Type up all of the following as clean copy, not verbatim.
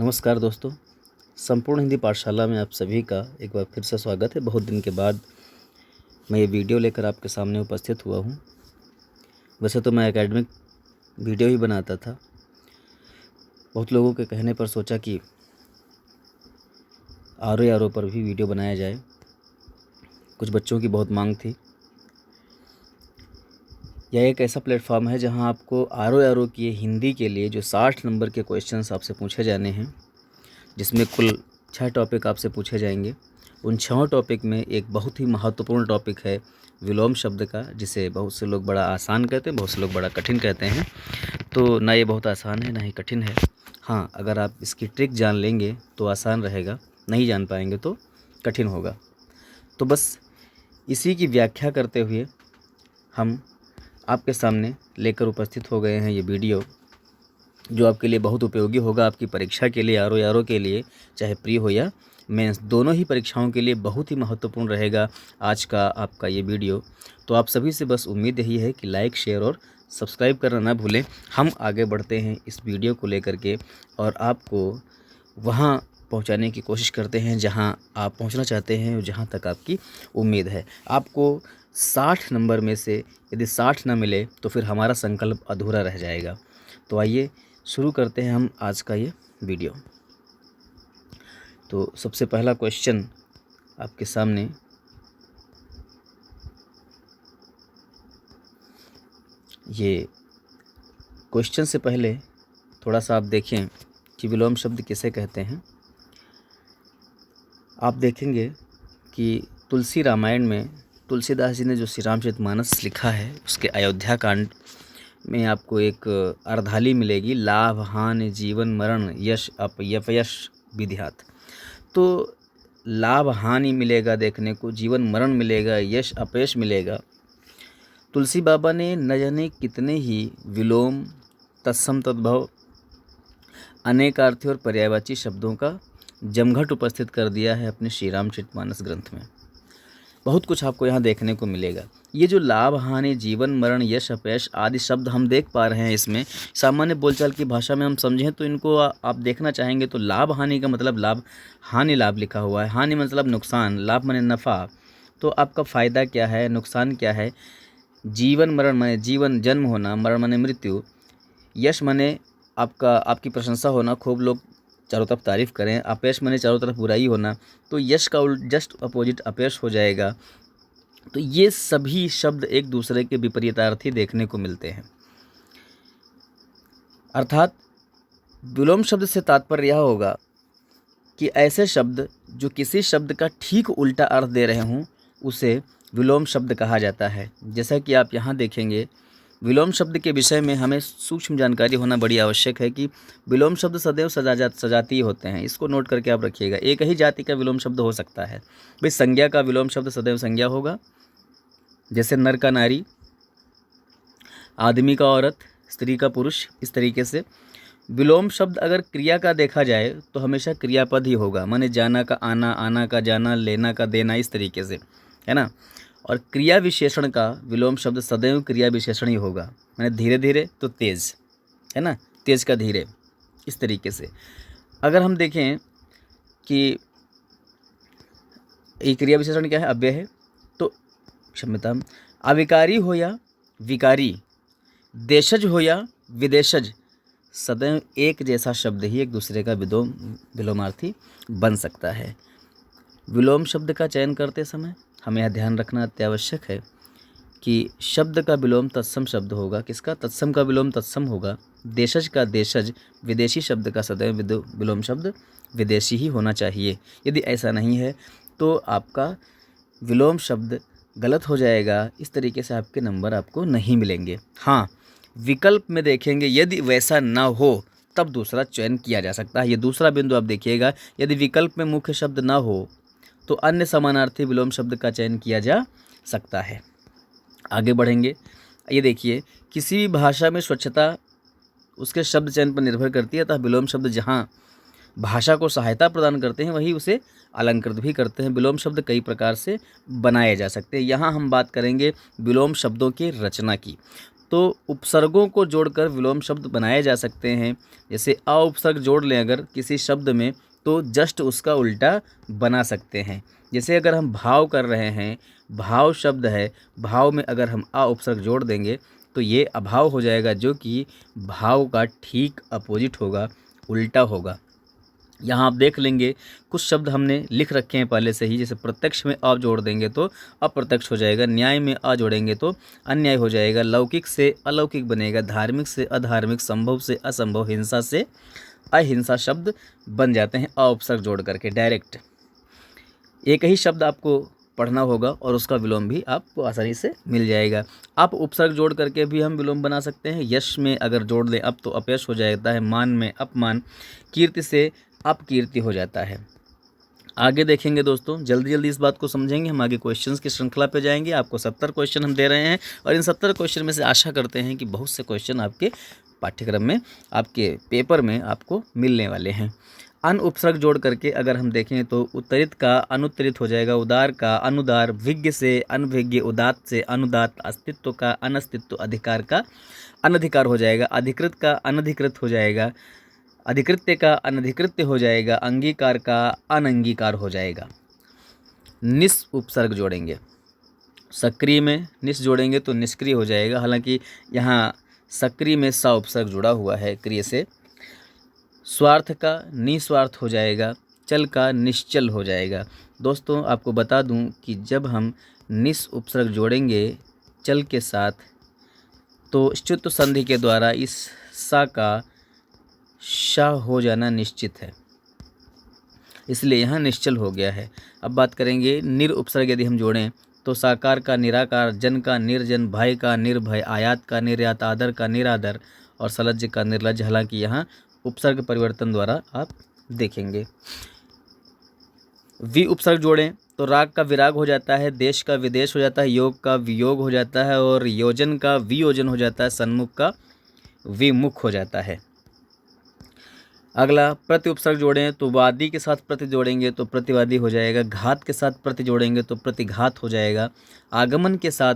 नमस्कार दोस्तों, संपूर्ण हिंदी पाठशाला में आप सभी का एक बार फिर से स्वागत है। बहुत दिन के बाद मैं ये वीडियो लेकर आपके सामने उपस्थित हुआ हूँ। वैसे तो मैं एकेडमिक वीडियो ही बनाता था। बहुत लोगों के कहने पर सोचा कि आर पर भी वीडियो बनाया जाए। कुछ बच्चों की बहुत मांग थी। यह एक ऐसा प्लेटफॉर्म है जहां आपको आर की हिंदी के लिए जो 60 नंबर के क्वेश्चंस आपसे पूछे जाने हैं, जिसमें कुल 6 टॉपिक आपसे पूछे जाएंगे। उन 6 टॉपिक में एक बहुत ही महत्वपूर्ण टॉपिक है विलोम शब्द का, जिसे बहुत से लोग बड़ा आसान कहते हैं, बहुत से लोग बड़ा कठिन कहते हैं। तो ना ये बहुत आसान है ना ही कठिन है। हाँ, अगर आप इसकी ट्रिक जान लेंगे तो आसान रहेगा, नहीं जान पाएंगे तो कठिन होगा। तो बस इसी की व्याख्या करते हुए हम आपके सामने लेकर उपस्थित हो गए हैं ये वीडियो, जो आपके लिए बहुत उपयोगी होगा। आपकी परीक्षा के लिए, आर के लिए, चाहे प्री हो या मेंस, दोनों ही परीक्षाओं के लिए बहुत ही महत्वपूर्ण रहेगा आज का आपका ये वीडियो। तो आप सभी से बस उम्मीद यही है कि लाइक, शेयर और सब्सक्राइब करना ना भूलें। हम आगे बढ़ते हैं इस वीडियो को लेकर के और आपको वहाँ पहुँचाने की कोशिश करते हैं जहाँ आप पहुँचना चाहते हैं और जहाँ तक आपकी उम्मीद है। आपको 60 नंबर में से यदि 60 ना मिले तो फिर हमारा संकल्प अधूरा रह जाएगा। तो आइए शुरू करते हैं हम आज का ये वीडियो। तो सबसे पहला क्वेश्चन आपके सामने, ये क्वेश्चन से पहले थोड़ा सा आप देखें कि विलोम शब्द किसे कहते हैं। आप देखेंगे कि तुलसी रामायण में तुलसीदास जी ने जो श्री रामचरितमानस लिखा है, उसके अयोध्या कांड में आपको एक अर्धाली मिलेगी, लाभ हानि जीवन मरण यश अपयश विधियात। तो लाभ हानि मिलेगा देखने को, जीवन मरण मिलेगा, यश अपयश मिलेगा। तुलसी बाबा ने न जाने कितने ही विलोम, तत्सम, तद्भव, अनेकार्थी और पर्यायवाची शब्दों का जमघट उपस्थित कर दिया है अपने श्री रामचरितमानस ग्रंथ में। बहुत कुछ आपको यहाँ देखने को मिलेगा। ये जो लाभ हानि जीवन मरण यश अपयश आदि शब्द हम देख पा रहे हैं, इसमें सामान्य बोलचाल की भाषा में हम समझें तो इनको आप देखना चाहेंगे तो लाभ हानि का मतलब लाभ, हानि लाभ लिखा हुआ है, हानि मतलब नुकसान, लाभ माने नफ़ा। तो आपका फ़ायदा क्या है, नुकसान क्या है। जीवन मरण माने जीवन जन्म होना, मरण माने मृत्यु, यश माने आपकी प्रशंसा होना, खूब लोग चारों तरफ तारीफ़ करें, अपयश माने चारों तरफ बुराई होना। तो यश का जस्ट अपोजिट अपयश हो जाएगा। तो ये सभी शब्द एक दूसरे के विपरीतार्थी देखने को मिलते हैं। अर्थात विलोम शब्द से तात्पर्य यह होगा कि ऐसे शब्द जो किसी शब्द का ठीक उल्टा अर्थ दे रहे हों, उसे विलोम शब्द कहा जाता है। जैसा कि आप यहाँ देखेंगे, विलोम शब्द के विषय में हमें सूक्ष्म जानकारी होना बड़ी आवश्यक है कि विलोम शब्द सदैव सजातीय होते हैं। इसको नोट करके आप रखिएगा। एक ही जाति का विलोम शब्द हो सकता है। भाई, संज्ञा का विलोम शब्द सदैव संज्ञा होगा, जैसे नर का नारी, आदमी का औरत, स्त्री का पुरुष। इस तरीके से विलोम शब्द अगर क्रिया का देखा जाए तो हमेशा क्रियापद ही होगा, माने जाना का आना, आना का जाना, लेना का देना, इस तरीके से, है ना। और क्रिया विशेषण का विलोम शब्द सदैव क्रिया विशेषण ही होगा, माने धीरे धीरे तो तेज, है ना, तेज का धीरे, इस तरीके से। अगर हम देखें कि ये क्रिया विशेषण क्या है, अव्यय है, तो क्षम्यता, अविकारी हो या विकारी, देशज हो या विदेशज, सदैव एक जैसा शब्द ही एक दूसरे का विलोमार्थी बन सकता है। विलोम शब्द का चयन करते समय हमें यह ध्यान रखना अत्यावश्यक है कि शब्द का विलोम तत्सम शब्द होगा। किसका? तत्सम का विलोम तत्सम होगा। देशज का देशज, विदेशी शब्द का सदैव विलोम शब्द विदेशी ही होना चाहिए। यदि ऐसा नहीं है तो आपका विलोम शब्द गलत हो जाएगा। इस तरीके से आपके नंबर आपको नहीं मिलेंगे। हाँ, विकल्प में देखेंगे, यदि वैसा ना हो तब दूसरा चयन किया जा सकता है। ये दूसरा बिंदु आप देखिएगा। यदि विकल्प में मुख्य शब्द ना हो तो अन्य समानार्थी विलोम शब्द का चयन किया जा सकता है। आगे बढ़ेंगे। ये देखिए, किसी भी भाषा में स्वच्छता उसके शब्द चयन पर निर्भर करती है। अतः विलोम शब्द जहाँ भाषा को सहायता प्रदान करते हैं वही उसे अलंकृत भी करते हैं। विलोम शब्द कई प्रकार से बनाए जा सकते हैं। यहाँ हम बात करेंगे विलोम शब्दों की रचना की। तो उपसर्गों को जोड़कर विलोम शब्द बनाए जा सकते हैं। जैसे अ उपसर्ग जोड़ लें अगर किसी शब्द में तो जस्ट उसका उल्टा बना सकते हैं। जैसे अगर हम भाव कर रहे हैं, भाव शब्द है, भाव में अगर हम अ उपसर्ग जोड़ देंगे तो ये अभाव हो जाएगा, जो कि भाव का ठीक अपोजिट होगा, उल्टा होगा। यहाँ आप देख लेंगे कुछ शब्द हमने लिख रखे हैं पहले से ही। जैसे प्रत्यक्ष में अ जोड़ देंगे तो अप्रत्यक्ष हो जाएगा, न्याय में अ जोड़ेंगे तो अन्याय हो जाएगा, लौकिक से अलौकिक बनेगा, धार्मिक से अधार्मिक, संभव से असंभव, हिंसा से अहिंसा शब्द बन जाते हैं अ उपसर्ग जोड़ करके डायरेक्ट। एक ही शब्द आपको पढ़ना होगा और उसका विलोम भी आपको आसानी से मिल जाएगा। आप उपसर्ग जोड़ करके भी हम विलोम बना सकते हैं। यश में अगर जोड़ दें अब तो अपयश हो जाता है, मान में अपमान, कीर्ति से अपकीर्ति हो जाता है। आगे देखेंगे दोस्तों, जल्दी जल्दी इस बात को समझेंगे। हम आगे क्वेश्चंस की श्रृंखला पे जाएंगे। आपको 70 क्वेश्चन हम दे रहे हैं और इन 70 क्वेश्चन में से आशा करते हैं कि बहुत से क्वेश्चन आपके पाठ्यक्रम में, आपके पेपर में आपको मिलने वाले हैं। अन उपसर्ग जोड़ करके अगर हम देखें तो उत्तरित का अनुत्तरित हो जाएगा, उदार का अनुदार, विज्ञ से अनभिज्ञ, उदात्त से अनुदात्त, अस्तित्व का अनस्तित्व, अधिकार का अनधिकार हो जाएगा, अधिकृत का अनधिकृत हो जाएगा, अधिकृत्य का अनधिकृत्य हो जाएगा, अंगीकार का अनंगीकार हो जाएगा। निस उपसर्ग जोड़ेंगे, सक्रिय में निस जोड़ेंगे तो निष्क्रिय हो जाएगा। हालांकि यहाँ सक्रिय में सा उपसर्ग जुड़ा हुआ है क्रिय से। स्वार्थ का निस्वार्थ हो जाएगा, चल का निश्चल हो जाएगा। दोस्तों आपको बता दूं कि जब हम निस उपसर्ग जोड़ेंगे चल के साथ तो च्युत संधि के द्वारा इस सा का शा हो जाना निश्चित है, इसलिए यहाँ निश्चल हो गया है। अब बात करेंगे निर उपसर्ग यदि हम जोड़ें तो साकार का निराकार, जन का निर्जन, भय का निर्भय, आयात का निर्यात, आदर का निरादर और सलज्ज का निर्लज्ज। हालांकि यहाँ उपसर्ग परिवर्तन द्वारा आप देखेंगे। वि उपसर्ग जोड़ें तो राग का विराग हो जाता है, देश का विदेश हो जाता है, योग का वियोग हो जाता है और योजन का वियोजन हो जाता है, सन्मुख का विमुख हो जाता है। अगला प्रति उपसर्ग जोड़ें तो वादी के साथ प्रति जोड़ेंगे तो प्रतिवादी हो जाएगा, घात के साथ प्रति जोड़ेंगे तो प्रतिघात हो जाएगा, आगमन के साथ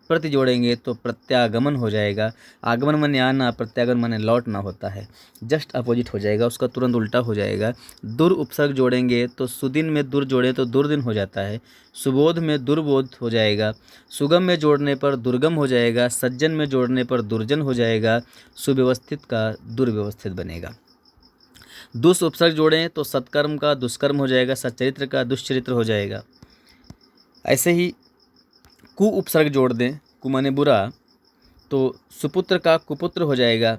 प्रति जोड़ेंगे तो प्रत्यागमन हो जाएगा। आगमन माने आना, प्रत्यागमन माने लौटना होता है, जस्ट अपोजिट हो जाएगा, उसका तुरंत उल्टा हो जाएगा। दुर उपसर्ग जोड़ेंगे तो सुदिन में दुर जोड़े तो दुर्दिन हो जाता है, सुबोध में दुर्बोध हो जाएगा, सुगम में जोड़ने पर दुर्गम हो जाएगा, सज्जन में जोड़ने पर दुर्जन हो जाएगा, सुव्यवस्थित का दुर्व्यवस्थित बनेगा। दुष् उपसर्ग जोड़ें तो सत्कर्म का दुष्कर्म हो जाएगा, सच्चरित्र का दुष्चरित्र हो जाएगा। ऐसे ही कु उपसर्ग जोड़ दें, कु माने बुरा, तो सुपुत्र का कुपुत्र हो जाएगा,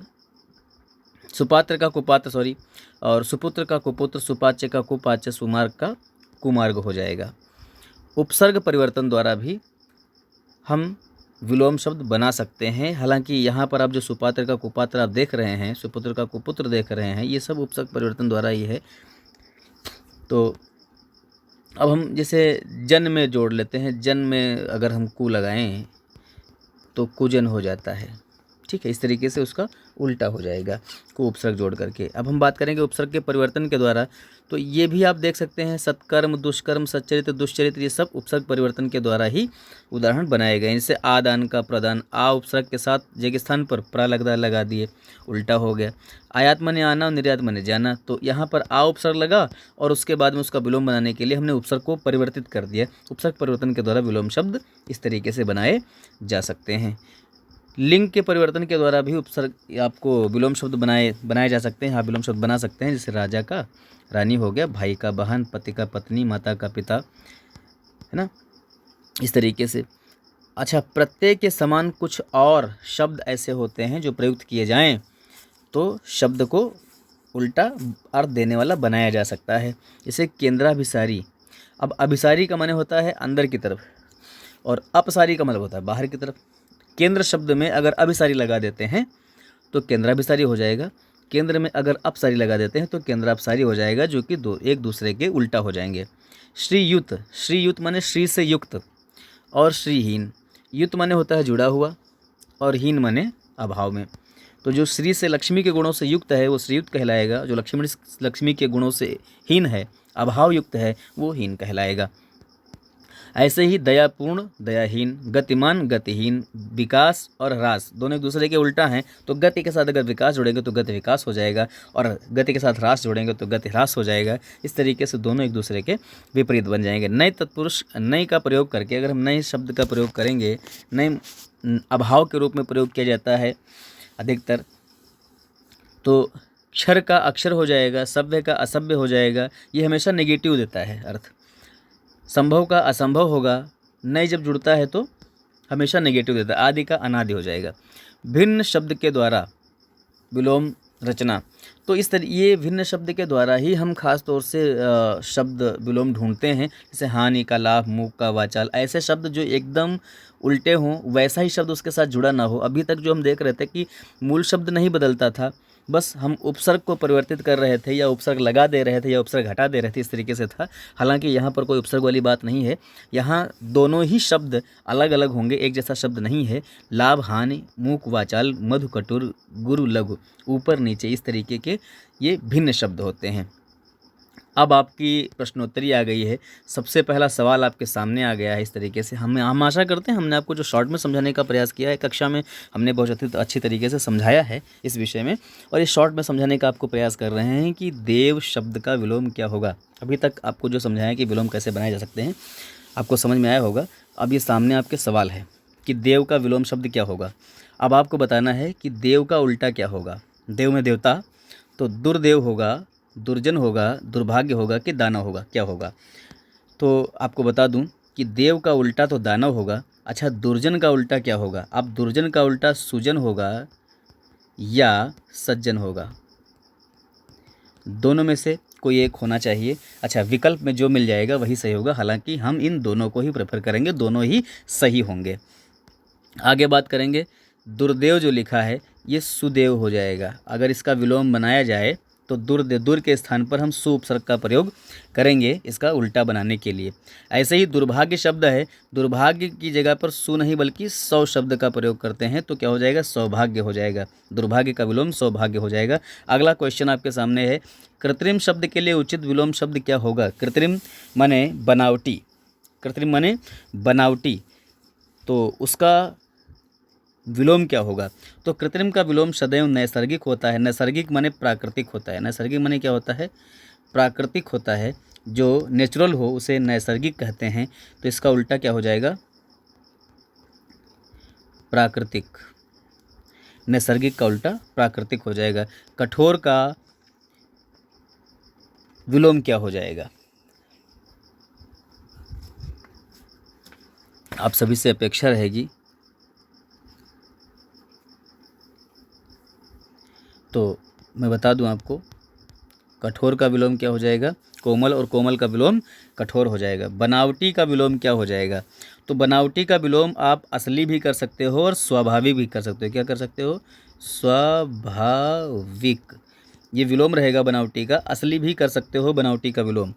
सुपात्र का कुपात्र और सुपुत्र का कुपुत्र, सुपाच्य का कुपाच्य, सुमार्ग का कुमार्ग हो जाएगा। उपसर्ग परिवर्तन द्वारा भी हम विलोम शब्द बना सकते हैं। हालांकि यहाँ पर आप जो सुपात्र का कुपात्र आप देख रहे हैं, सुपुत्र का कुपुत्र देख रहे हैं, ये सब उपसर्ग परिवर्तन द्वारा ही है। तो अब हम जैसे जन में जोड़ लेते हैं, जन में अगर हम कु लगाएं तो कुजन हो जाता है, ठीक है। इस तरीके से उसका उल्टा हो जाएगा को उपसर्ग जोड़ करके। अब हम बात करेंगे उपसर्ग के परिवर्तन के द्वारा, तो ये भी आप देख सकते हैं सत्कर्म, दुष्कर्म, सच्चरित्र, दुष्चरित्र, ये सब उपसर्ग परिवर्तन के द्वारा ही उदाहरण बनाए गए। जैसे आदान का प्रदान, आ उपसर्ग के साथ जे के स्थान पर प्रा लगा दिए, उल्टा हो गया। आयात माने आना और निर्यात माने जाना, तो यहाँ पर आ उपसर्ग लगा और उसके बाद में उसका विलोम बनाने के लिए हमने उपसर्ग को परिवर्तित कर दिया। उपसर्ग परिवर्तन के द्वारा विलोम शब्द इस तरीके से बनाए जा सकते हैं। लिंग के परिवर्तन के द्वारा भी उपसर्ग आपको विलोम शब्द बनाए जा सकते हैं। हाँ, विलोम शब्द बना सकते हैं। जैसे राजा का रानी हो गया, भाई का बहन, पति का पत्नी, माता का पिता, है ना, इस तरीके से। अच्छा, प्रत्यय के समान कुछ और शब्द ऐसे होते हैं जो प्रयुक्त किए जाएं तो शब्द को उल्टा अर्थ देने वाला बनाया जा सकता है। जैसे केंद्राभिसारी। अब अभिसारी का माने होता है अंदर की तरफ और अपसारी का मतलब होता है बाहर की तरफ। केंद्र शब्द में अगर अभिसारी लगा देते हैं तो केंद्राभिसारी हो जाएगा, केंद्र में अगर अपसारी लगा देते हैं तो केंद्रापसारी हो जाएगा, जो कि एक दूसरे के उल्टा हो जाएंगे। श्रीयुत, श्रीयुत माने श्री से युक्त और श्रीहीन। युत माने होता है जुड़ा हुआ और हीन माने अभाव में। तो जो श्री से लक्ष्मी के गुणों से युक्त है वो श्रीयुत कहलाएगा, जो लक्ष्मी के गुणों से हीन है, अभाव युक्त है, वो हीन कहलाएगा। ऐसे ही दयापूर्ण दयाहीन, गतिमान गतिहीन, विकास और ह्रास दोनों एक दूसरे के उल्टा हैं। तो गति के साथ अगर विकास जोड़ेंगे तो गति विकास हो जाएगा, और गति के साथ ह्रास जोड़ेंगे तो गति ह्रास हो जाएगा। इस तरीके से दोनों एक दूसरे के विपरीत बन जाएंगे। नए तत्पुरुष नए का प्रयोग करके, अगर हम नए शब्द का प्रयोग करेंगे, नए अभाव के रूप में प्रयोग किया जाता है अधिकतर, तो क्षर का अक्षर हो जाएगा, सभ्य का असभ्य हो जाएगा। ये हमेशा नेगेटिव देता है अर्थ। संभव का असंभव होगा, नए जब जुड़ता है तो हमेशा नेगेटिव देता है। आदि का अनादि हो जाएगा। भिन्न शब्द के द्वारा विलोम रचना, तो इस तरह ये भिन्न शब्द के द्वारा ही हम खास तौर से शब्द विलोम ढूंढते हैं। जैसे हानि का लाभ, मूक का वाचाल, ऐसे शब्द जो एकदम उल्टे हों, वैसा ही शब्द उसके साथ जुड़ा ना हो। अभी तक जो हम देख रहे थे कि मूल शब्द नहीं बदलता था, बस हम उपसर्ग को परिवर्तित कर रहे थे, या उपसर्ग लगा दे रहे थे, या उपसर्ग हटा दे रहे थे, इस तरीके से था। हालांकि यहाँ पर कोई उपसर्ग वाली बात नहीं है। यहाँ दोनों ही शब्द अलग अलग होंगे, एक जैसा शब्द नहीं है। लाभ, हानि, मूक, वाचाल, मधु, कटुर, गुरु, लघु, ऊपर नीचे, इस तरीके के ये भिन्न शब्द होते हैं। अब आपकी प्रश्नोत्तरी आ गई है। सबसे पहला सवाल आपके सामने आ गया है। इस तरीके से हम आशा करते हैं हमने आपको जो शॉर्ट में समझाने का प्रयास किया है, कक्षा में हमने बहुत अच्छी तरीके से समझाया है इस विषय में, और इस शॉर्ट में समझाने का आपको प्रयास कर रहे हैं कि देव शब्द का विलोम क्या होगा। अभी तक आपको जो समझाया कि विलोम कैसे बनाए जा सकते हैं, आपको समझ में आया होगा। अब ये सामने आपके सवाल है कि देव का विलोम शब्द क्या होगा। अब आपको बताना है कि देव का उल्टा क्या होगा। देव में देवता, तो दुर्देव होगा, दुर्जन होगा, दुर्भाग्य होगा कि दानव होगा, क्या होगा। तो आपको बता दूं कि देव का उल्टा तो दानव होगा। अच्छा, दुर्जन का उल्टा क्या होगा। अब दुर्जन का उल्टा सुजन होगा या सज्जन होगा, दोनों में से कोई एक होना चाहिए। अच्छा, विकल्प में जो मिल जाएगा वही सही होगा। हालांकि हम इन दोनों को ही प्रेफर करेंगे, दोनों ही सही होंगे। आगे बात करेंगे, दुर्देव जो लिखा है ये सुदेव हो जाएगा। अगर इसका विलोम बनाया जाए तो दुर के स्थान पर हम सु उपसर्ग का प्रयोग करेंगे इसका उल्टा बनाने के लिए। ऐसे ही दुर्भाग्य शब्द है, दुर्भाग्य की जगह पर सु नहीं बल्कि सौ शब्द का प्रयोग करते हैं, तो क्या हो जाएगा, सौभाग्य हो जाएगा। दुर्भाग्य का विलोम सौभाग्य हो जाएगा। अगला क्वेश्चन आपके सामने है, कृत्रिम शब्द के लिए उचित विलोम शब्द क्या होगा। कृत्रिम माने बनावटी, कृत्रिम माने बनावटी, तो उसका विलोम क्या होगा। तो कृत्रिम का विलोम सदैव नैसर्गिक होता है। नैसर्गिक माने प्राकृतिक होता है। नैसर्गिक माने क्या होता है, प्राकृतिक होता है। जो नेचुरल हो उसे नैसर्गिक कहते हैं। तो इसका उल्टा क्या हो जाएगा, प्राकृतिक। नैसर्गिक का उल्टा प्राकृतिक हो जाएगा। कठोर का विलोम क्या हो जाएगा। आप सभी से अपेक्षा रहेगी तो मैं बता दूं आपको, कठोर का विलोम क्या हो जाएगा, कोमल, और कोमल का विलोम कठोर हो जाएगा। बनावटी का विलोम क्या हो जाएगा। तो बनावटी का विलोम आप असली भी कर सकते हो और स्वाभाविक भी कर सकते हो। क्या कर सकते हो, स्वाभाविक, ये विलोम रहेगा बनावटी का। असली भी कर सकते हो बनावटी का विलोम,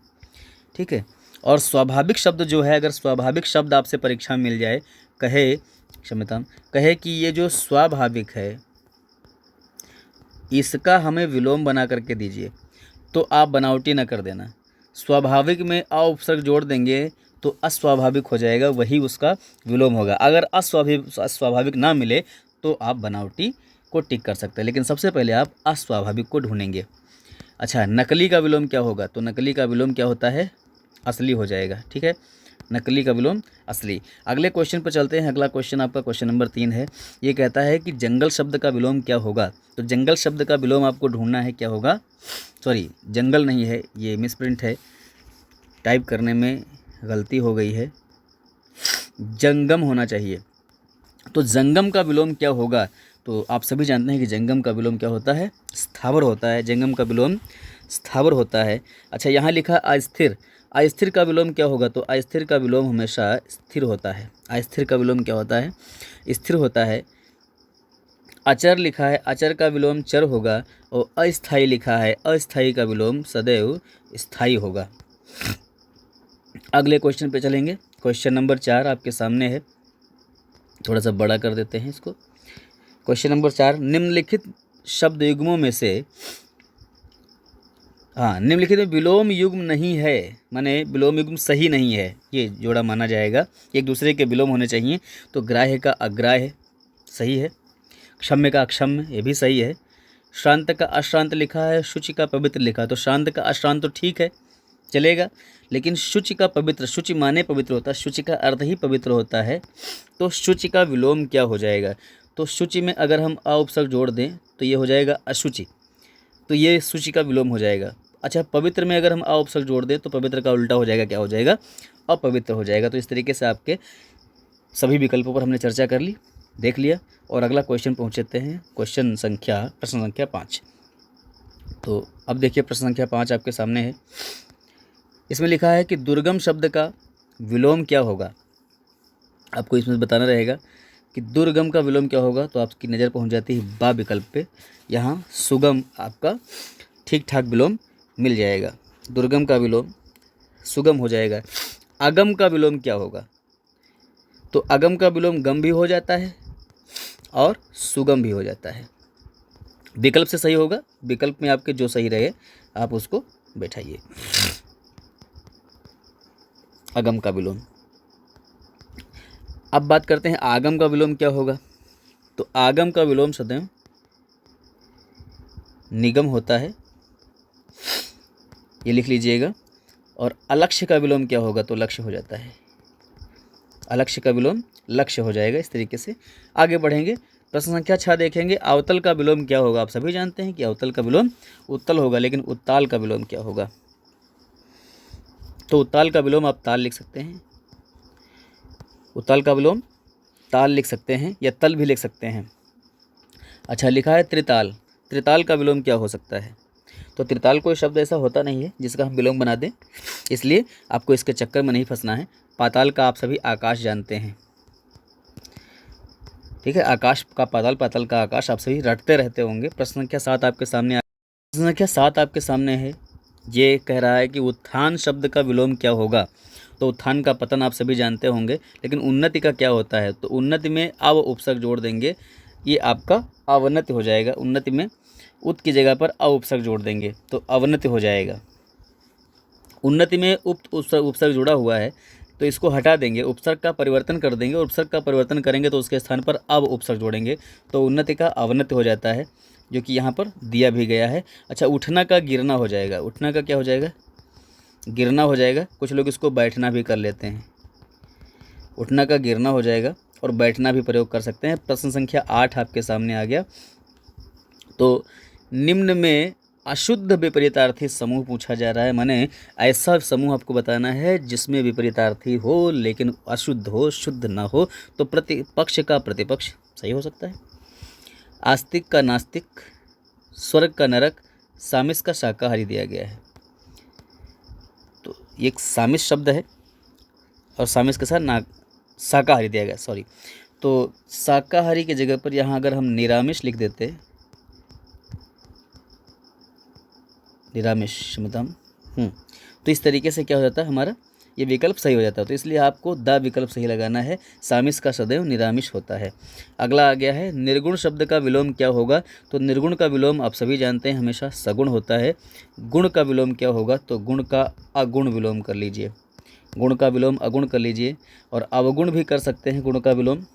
ठीक है। और स्वाभाविक शब्द जो है, अगर स्वाभाविक शब्द आपसे परीक्षा में मिल जाए, कहे कि ये जो स्वाभाविक है इसका हमें विलोम बना करके दीजिए, तो आप बनावटी ना कर देना। स्वाभाविक में अ उपसर्ग जोड़ देंगे तो अस्वाभाविक हो जाएगा, वही उसका विलोम होगा। अगर अस्वाभाविक ना मिले तो आप बनावटी को टिक कर सकते हैं, लेकिन सबसे पहले आप अस्वाभाविक को ढूंढेंगे। अच्छा, नकली का विलोम क्या होगा। तो नकली का विलोम क्या होता है, असली हो जाएगा, ठीक है। नकली का विलोम असली। अगले क्वेश्चन पर चलते हैं। अगला क्वेश्चन आपका क्वेश्चन नंबर 3 है। ये कहता है कि जंगल शब्द का विलोम क्या होगा। तो जंगल शब्द का विलोम आपको ढूंढना है, क्या होगा, सॉरी जंगल नहीं है, ये मिसप्रिंट है, टाइप करने में गलती हो गई है, जंगम होना चाहिए। तो जंगम का विलोम क्या होगा। तो आप सभी जानते हैं कि जंगम का विलोम क्या होता है, स्थावर होता है। जंगम का विलोम स्थावर होता है। अच्छा, यहाँ लिखा अस्थिर, अस्थिर का विलोम क्या होगा। तो अस्थिर का विलोम हमेशा स्थिर होता है। अस्थिर का विलोम क्या होता है, स्थिर होता है। अचर लिखा है, अचर का विलोम चर होगा। और अस्थाई लिखा है, अस्थाई का विलोम सदैव स्थाई होगा। अगले क्वेश्चन पे चलेंगे। क्वेश्चन नंबर 4 आपके सामने है, थोड़ा सा बड़ा कर देते हैं इसको। क्वेश्चन नंबर 4, निम्नलिखित शब्द युग्मों में से हाँ, निम्नलिखित में विलोम युग्म नहीं है, माने विलोम युग्म सही नहीं है, ये जोड़ा माना जाएगा। एक दूसरे के विलोम होने चाहिए। तो ग्राह्य का अग्राह्य सही है, क्षम्य का अक्षम्य ये भी सही है, श्रांत का अश्रांत लिखा है, शुचि का पवित्र लिखा है। तो श्रांत का अश्रांत तो ठीक है, चलेगा, लेकिन शुचि का पवित्र, शुचि माने पवित्र होता है, शुचि का अर्थ ही पवित्र होता है। तो शुचि का विलोम क्या हो जाएगा? तो शुचि में अगर हम अ उपसर्ग जोड़ दें तो ये हो जाएगा अशुचि, तो ये शुचि का विलोम हो जाएगा। अच्छा, पवित्र में अगर हम अ उपसर्ग जोड़ दें तो पवित्र का उल्टा हो जाएगा, क्या हो जाएगा? अपवित्र हो जाएगा। तो इस तरीके से आपके सभी विकल्पों पर हमने चर्चा कर ली, देख लिया। और अगला क्वेश्चन पहुँचते हैं, प्रश्न संख्या 5। तो अब देखिए प्रश्न संख्या 5 आपके सामने है। इसमें लिखा है कि दुर्गम शब्द का विलोम क्या होगा। आपको इसमें बताना रहेगा कि दुर्गम का विलोम क्या होगा। तो आपकी नज़र पहुंच जाती है बा विकल्प पे, यहाँ सुगम आपका ठीक ठाक विलोम मिल जाएगा। दुर्गम का विलोम सुगम हो जाएगा। अगम का विलोम क्या होगा? तो अगम का विलोम गम भी हो जाता है और सुगम भी हो जाता है। विकल्प से सही होगा, विकल्प में आपके जो सही रहे आप उसको बैठाइए। अगम का विलोम। अब बात करते हैं आगम का विलोम क्या होगा। तो आगम का विलोम सदैव निगम होता है, ये लिख लीजिएगा। और अलक्ष्य का विलोम क्या होगा? तो लक्ष्य हो जाता है। अलक्ष्य का विलोम लक्ष्य हो जाएगा। इस तरीके से आगे बढ़ेंगे। प्रश्न संख्या 6 देखेंगे। अवतल का विलोम क्या होगा? आप सभी जानते हैं कि अवतल का विलोम उत्तल होगा, लेकिन उत्ताल का विलोम क्या होगा? तो उत्ताल का विलोम आप ताल लिख सकते हैं, उत्ताल का विलोम ताल लिख सकते हैं या तल भी लिख सकते हैं। अच्छा, लिखा है त्रिताल। त्रिताल का विलोम क्या हो सकता है? तो त्रिताल कोई शब्द ऐसा होता नहीं है जिसका हम विलोम बना दें, इसलिए आपको इसके चक्कर में नहीं फंसना है। पाताल का आप सभी आकाश जानते हैं, ठीक है। आकाश का पाताल, पाताल का आकाश, आप सभी रटते रहते होंगे। प्रश्न संख्या 7 आपके सामने प्रश्न संख्या 7 आपके सामने है। ये कह रहा है कि उत्थान शब्द का विलोम क्या होगा। तो उत्थान का पतन आप सभी जानते होंगे, लेकिन उन्नति का क्या होता है? तो उन्नति में अव उपसर्ग जोड़ देंगे, ये आपका अवनति हो जाएगा। उन्नति में उत की जगह पर अ उपसर्ग जोड़ देंगे तो अवनति हो जाएगा। उन्नति में उक्त उपसर्ग जुड़ा हुआ है तो इसको हटा देंगे, उपसर्ग का परिवर्तन कर देंगे, और उपसर्ग का परिवर्तन करेंगे तो उसके स्थान पर अब उपसर्ग जोड़ेंगे तो उन्नति का अवनति हो जाता है, जो कि यहाँ पर दिया भी गया है। अच्छा, उठना का गिरना हो जाएगा। उठना का क्या हो जाएगा? गिरना हो जाएगा। कुछ लोग इसको बैठना भी कर लेते हैं। उठना का गिरना हो जाएगा और बैठना भी प्रयोग कर सकते हैं। प्रश्न संख्या 8 आपके सामने आ गया। तो निम्न में अशुद्ध विपरीतार्थी समूह पूछा जा रहा है, माने ऐसा समूह आपको बताना है जिसमें विपरीतार्थी हो लेकिन अशुद्ध हो, शुद्ध ना हो। तो प्रतिपक्ष का प्रतिपक्ष सही हो सकता है, आस्तिक का नास्तिक, स्वर्ग का नरक, सामिस का शाकाहारी दिया गया है। तो ये एक सामिस शब्द है और सामिस के साथ शाकाहारी दिया गया, सॉरी। तो शाकाहारी की जगह पर यहाँ अगर हम निरामिष लिख देते, निरामिष मतम तो इस तरीके से क्या हो जाता है, हमारा ये विकल्प सही हो जाता है। तो इसलिए आपको द विकल्प सही लगाना है। सामिस का सदैव निरामिष होता है। अगला आ गया है निर्गुण शब्द का विलोम क्या होगा। तो निर्गुण का विलोम आप सभी जानते हैं हमेशा सगुण होता है। गुण का विलोम क्या होगा? तो गुण का अगुण विलोम कर लीजिए, गुण का विलोम अगुण कर लीजिए, और अवगुण भी कर सकते हैं गुण का विलोम।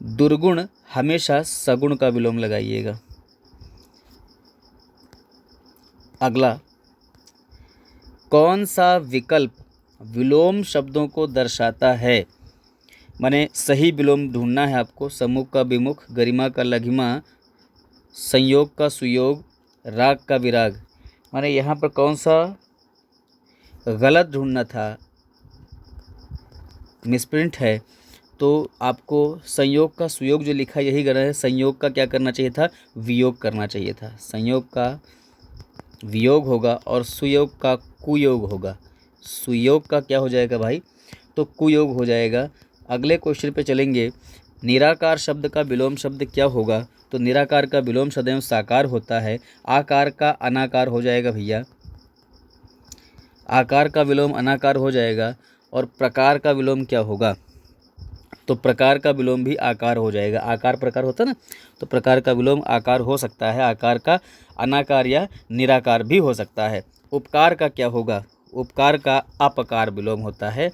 दुर्गुण हमेशा सगुण का विलोम लगाइएगा। अगला, कौन सा विकल्प विलोम शब्दों को दर्शाता है? माने सही विलोम ढूंढना है आपको। सम्मुख का विमुख, गरिमा का लघिमा, संयोग का सुयोग, राग का विराग। माने यहाँ पर कौन सा गलत ढूंढना था, मिसप्रिंट है। तो आपको संयोग का सुयोग जो लिखा यही गलत है। संयोग का क्या करना चाहिए था? वियोग करना चाहिए था। संयोग का वियोग होगा और सुयोग का कुयोग होगा। सुयोग का क्या हो जाएगा भाई? तो कुयोग हो जाएगा। अगले क्वेश्चन पे चलेंगे। निराकार शब्द का विलोम शब्द क्या होगा? तो निराकार का विलोम सदैव साकार होता है। आकार का अनाकार हो जाएगा भैया, आकार का विलोम अनाकार हो जाएगा। और प्रकार का विलोम क्या होगा? तो प्रकार का विलोम भी आकार हो जाएगा। आकार प्रकार होता है ना, तो प्रकार का विलोम आकार हो सकता है। आकार का अनाकार या निराकार भी हो सकता है। उपकार का क्या होगा? उपकार का अपकार विलोम होता है।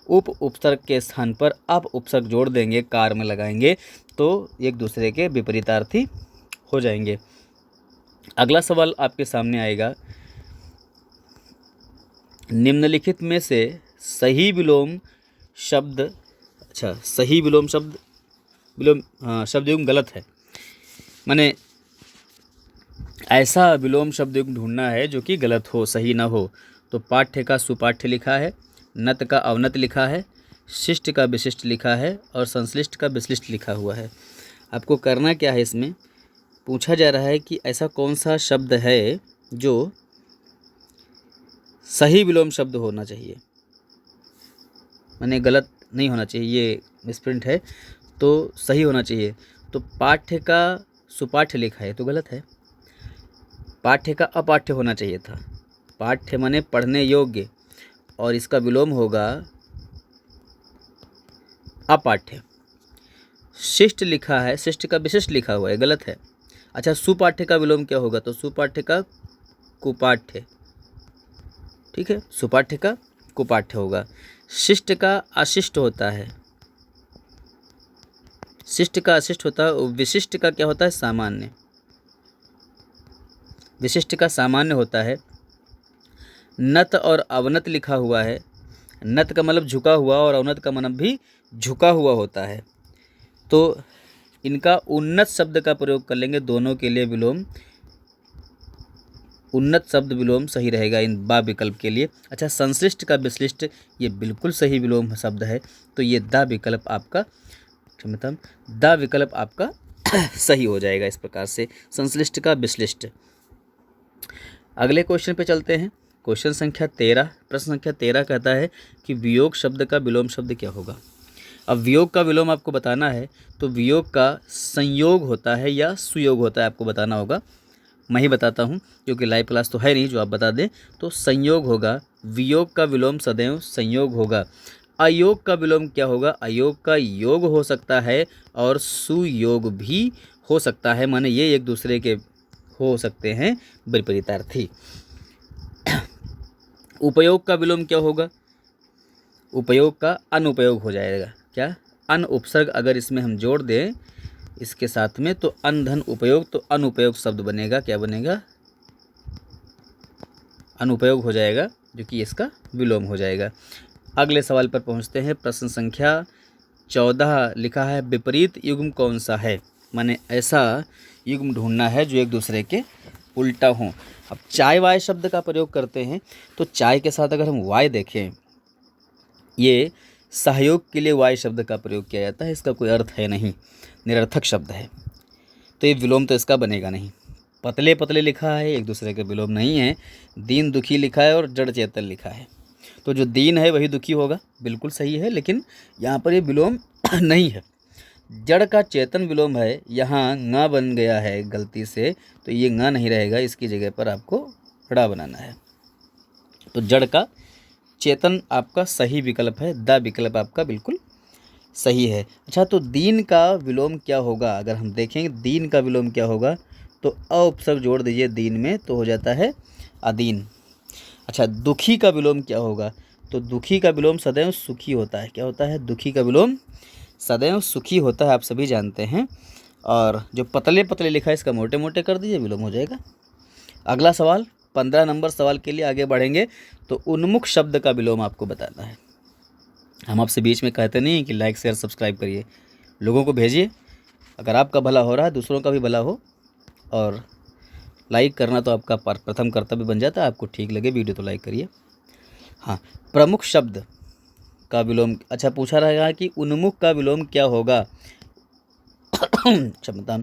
उपसर्ग के स्थान पर अप उपसर्ग जोड़ देंगे, कार में लगाएंगे तो एक दूसरे के विपरीतार्थी हो जाएंगे। अगला सवाल आपके सामने आएगा, निम्नलिखित में से सही विलोम शब्द, अच्छा सही विलोम शब्द, शब्द युग्म गलत है, माने ऐसा विलोम शब्द युग्म ढूंढना है जो कि गलत हो, सही ना हो। तो पाठ्य का सुपाठ्य लिखा है, नत का अवनत लिखा है, शिष्ट का विशिष्ट लिखा है और संश्लिष्ट का विश्लिष्ट लिखा हुआ है। आपको करना क्या है, इसमें पूछा जा रहा है कि ऐसा कौन सा शब्द है जो सही विलोम शब्द होना चाहिए, माने गलत नहीं होना चाहिए, ये मिसप्रिंट है तो सही होना चाहिए। तो पाठ्य का सुपाठ्य लिखा है तो गलत है, पाठ्य का अपाठ्य होना चाहिए था। पाठ्य माने पढ़ने योग्य और इसका विलोम होगा अपाठ्य। शिष्ट लिखा है, शिष्ट का विशिष्ट लिखा हुआ है, गलत है। अच्छा सुपाठ्य का विलोम क्या होगा? तो सुपाठ्य का कुपाठ्य, ठीक है, सुपाठ्य का कुपाठ्य होगा। शिष्ट का अशिष्ट होता है, शिष्ट का अशिष्ट होता है। विशिष्ट का क्या होता है? सामान्य, विशिष्ट का सामान्य होता है। नत और अवनत लिखा हुआ है, नत का मतलब झुका हुआ और अवनत का मतलब भी झुका हुआ होता है। तो इनका उन्नत शब्द का प्रयोग कर लेंगे, दोनों के लिए विलोम उन्नत शब्द विलोम सही रहेगा इन बा विकल्प के लिए। अच्छा संश्लिष्ट का विश्लिष्ट, ये बिल्कुल सही विलोम शब्द है, तो ये दा विकल्प आपका, क्षम्यताम, दा विकल्प आपका सही हो जाएगा इस प्रकार से, संश्लिष्ट का विश्लिष्ट। अगले क्वेश्चन पे चलते हैं। क्वेश्चन संख्या 13, प्रश्न संख्या 13 कहता है कि वियोग शब्द का विलोम शब्द क्या होगा। अब वियोग का विलोम आपको बताना है, तो वियोग का संयोग होता है या सुयोग होता है, आपको बताना होगा। मैं ही बताता हूँ क्योंकि लाइव क्लास तो है नहीं जो आप बता दें। तो संयोग होगा, वियोग का विलोम सदैव संयोग होगा। अयोग का विलोम क्या होगा? अयोग का योग हो सकता है और सुयोग भी हो सकता है, माने ये एक दूसरे के हो सकते हैं विपरीतार्थी। उपयोग का विलोम क्या होगा? उपयोग का अनुपयोग हो जाएगा। क्या? अन उपसर्ग अगर इसमें हम जोड़ दें इसके साथ में तो अन धन उपयोग, तो अनुपयोग शब्द बनेगा। क्या बनेगा? अनुपयोग हो जाएगा, जो कि इसका विलोम हो जाएगा। अगले सवाल पर पहुंचते हैं। प्रश्न संख्या 14 लिखा है, विपरीत युग्म कौन सा है, माने ऐसा युग्म ढूंढना है जो एक दूसरे के उल्टा हों। अब चाय वाय शब्द का प्रयोग करते हैं, तो चाय के साथ अगर हम वाय देखें, ये सहयोग के लिए वाय शब्द का प्रयोग किया जाता है, इसका कोई अर्थ है नहीं, निरर्थक शब्द है, तो ये विलोम तो इसका बनेगा नहीं। पतले पतले लिखा है, एक दूसरे के विलोम नहीं है। दीन दुखी लिखा है और जड़ चेतन लिखा है, तो जो दीन है वही दुखी होगा, बिल्कुल सही है, लेकिन यहाँ पर ये विलोम नहीं है। जड़ का चेतन विलोम है, यहाँ ङ बन गया है गलती से, तो ये ङ नहीं रहेगा, इसकी जगह पर आपको ड़ा बनाना है। तो जड़ का चेतन आपका सही विकल्प है, दा विकल्प आपका बिल्कुल सही है। अच्छा तो दीन का विलोम क्या होगा? अगर हम देखेंगे दीन का विलोम क्या होगा, तो अ उपसर्ग जोड़ दीजिए दीन में, तो हो जाता है अदीन। अच्छा दुखी का विलोम क्या होगा? तो दुखी का विलोम सदैव सुखी होता है। क्या होता है? दुखी का विलोम सदैव सुखी होता है, आप सभी जानते हैं। और जो पतले पतले लिखा है इसका मोटे मोटे कर दीजिए, विलोम हो जाएगा। अगला सवाल 15 नंबर सवाल के लिए आगे बढ़ेंगे। तो उन्मुख शब्द का विलोम आपको बताना है। हम आपसे बीच में कहते नहीं कि लाइक शेयर सब्सक्राइब करिए, लोगों को भेजिए, अगर आपका भला हो रहा है दूसरों का भी भला हो। और लाइक करना तो आपका प्रथम कर्तव्य बन जाता है, आपको ठीक लगे वीडियो तो लाइक करिए। हाँ, प्रमुख शब्द का विलोम, अच्छा पूछा रहेगा कि उन्मुख का विलोम क्या होगा। क्षमता,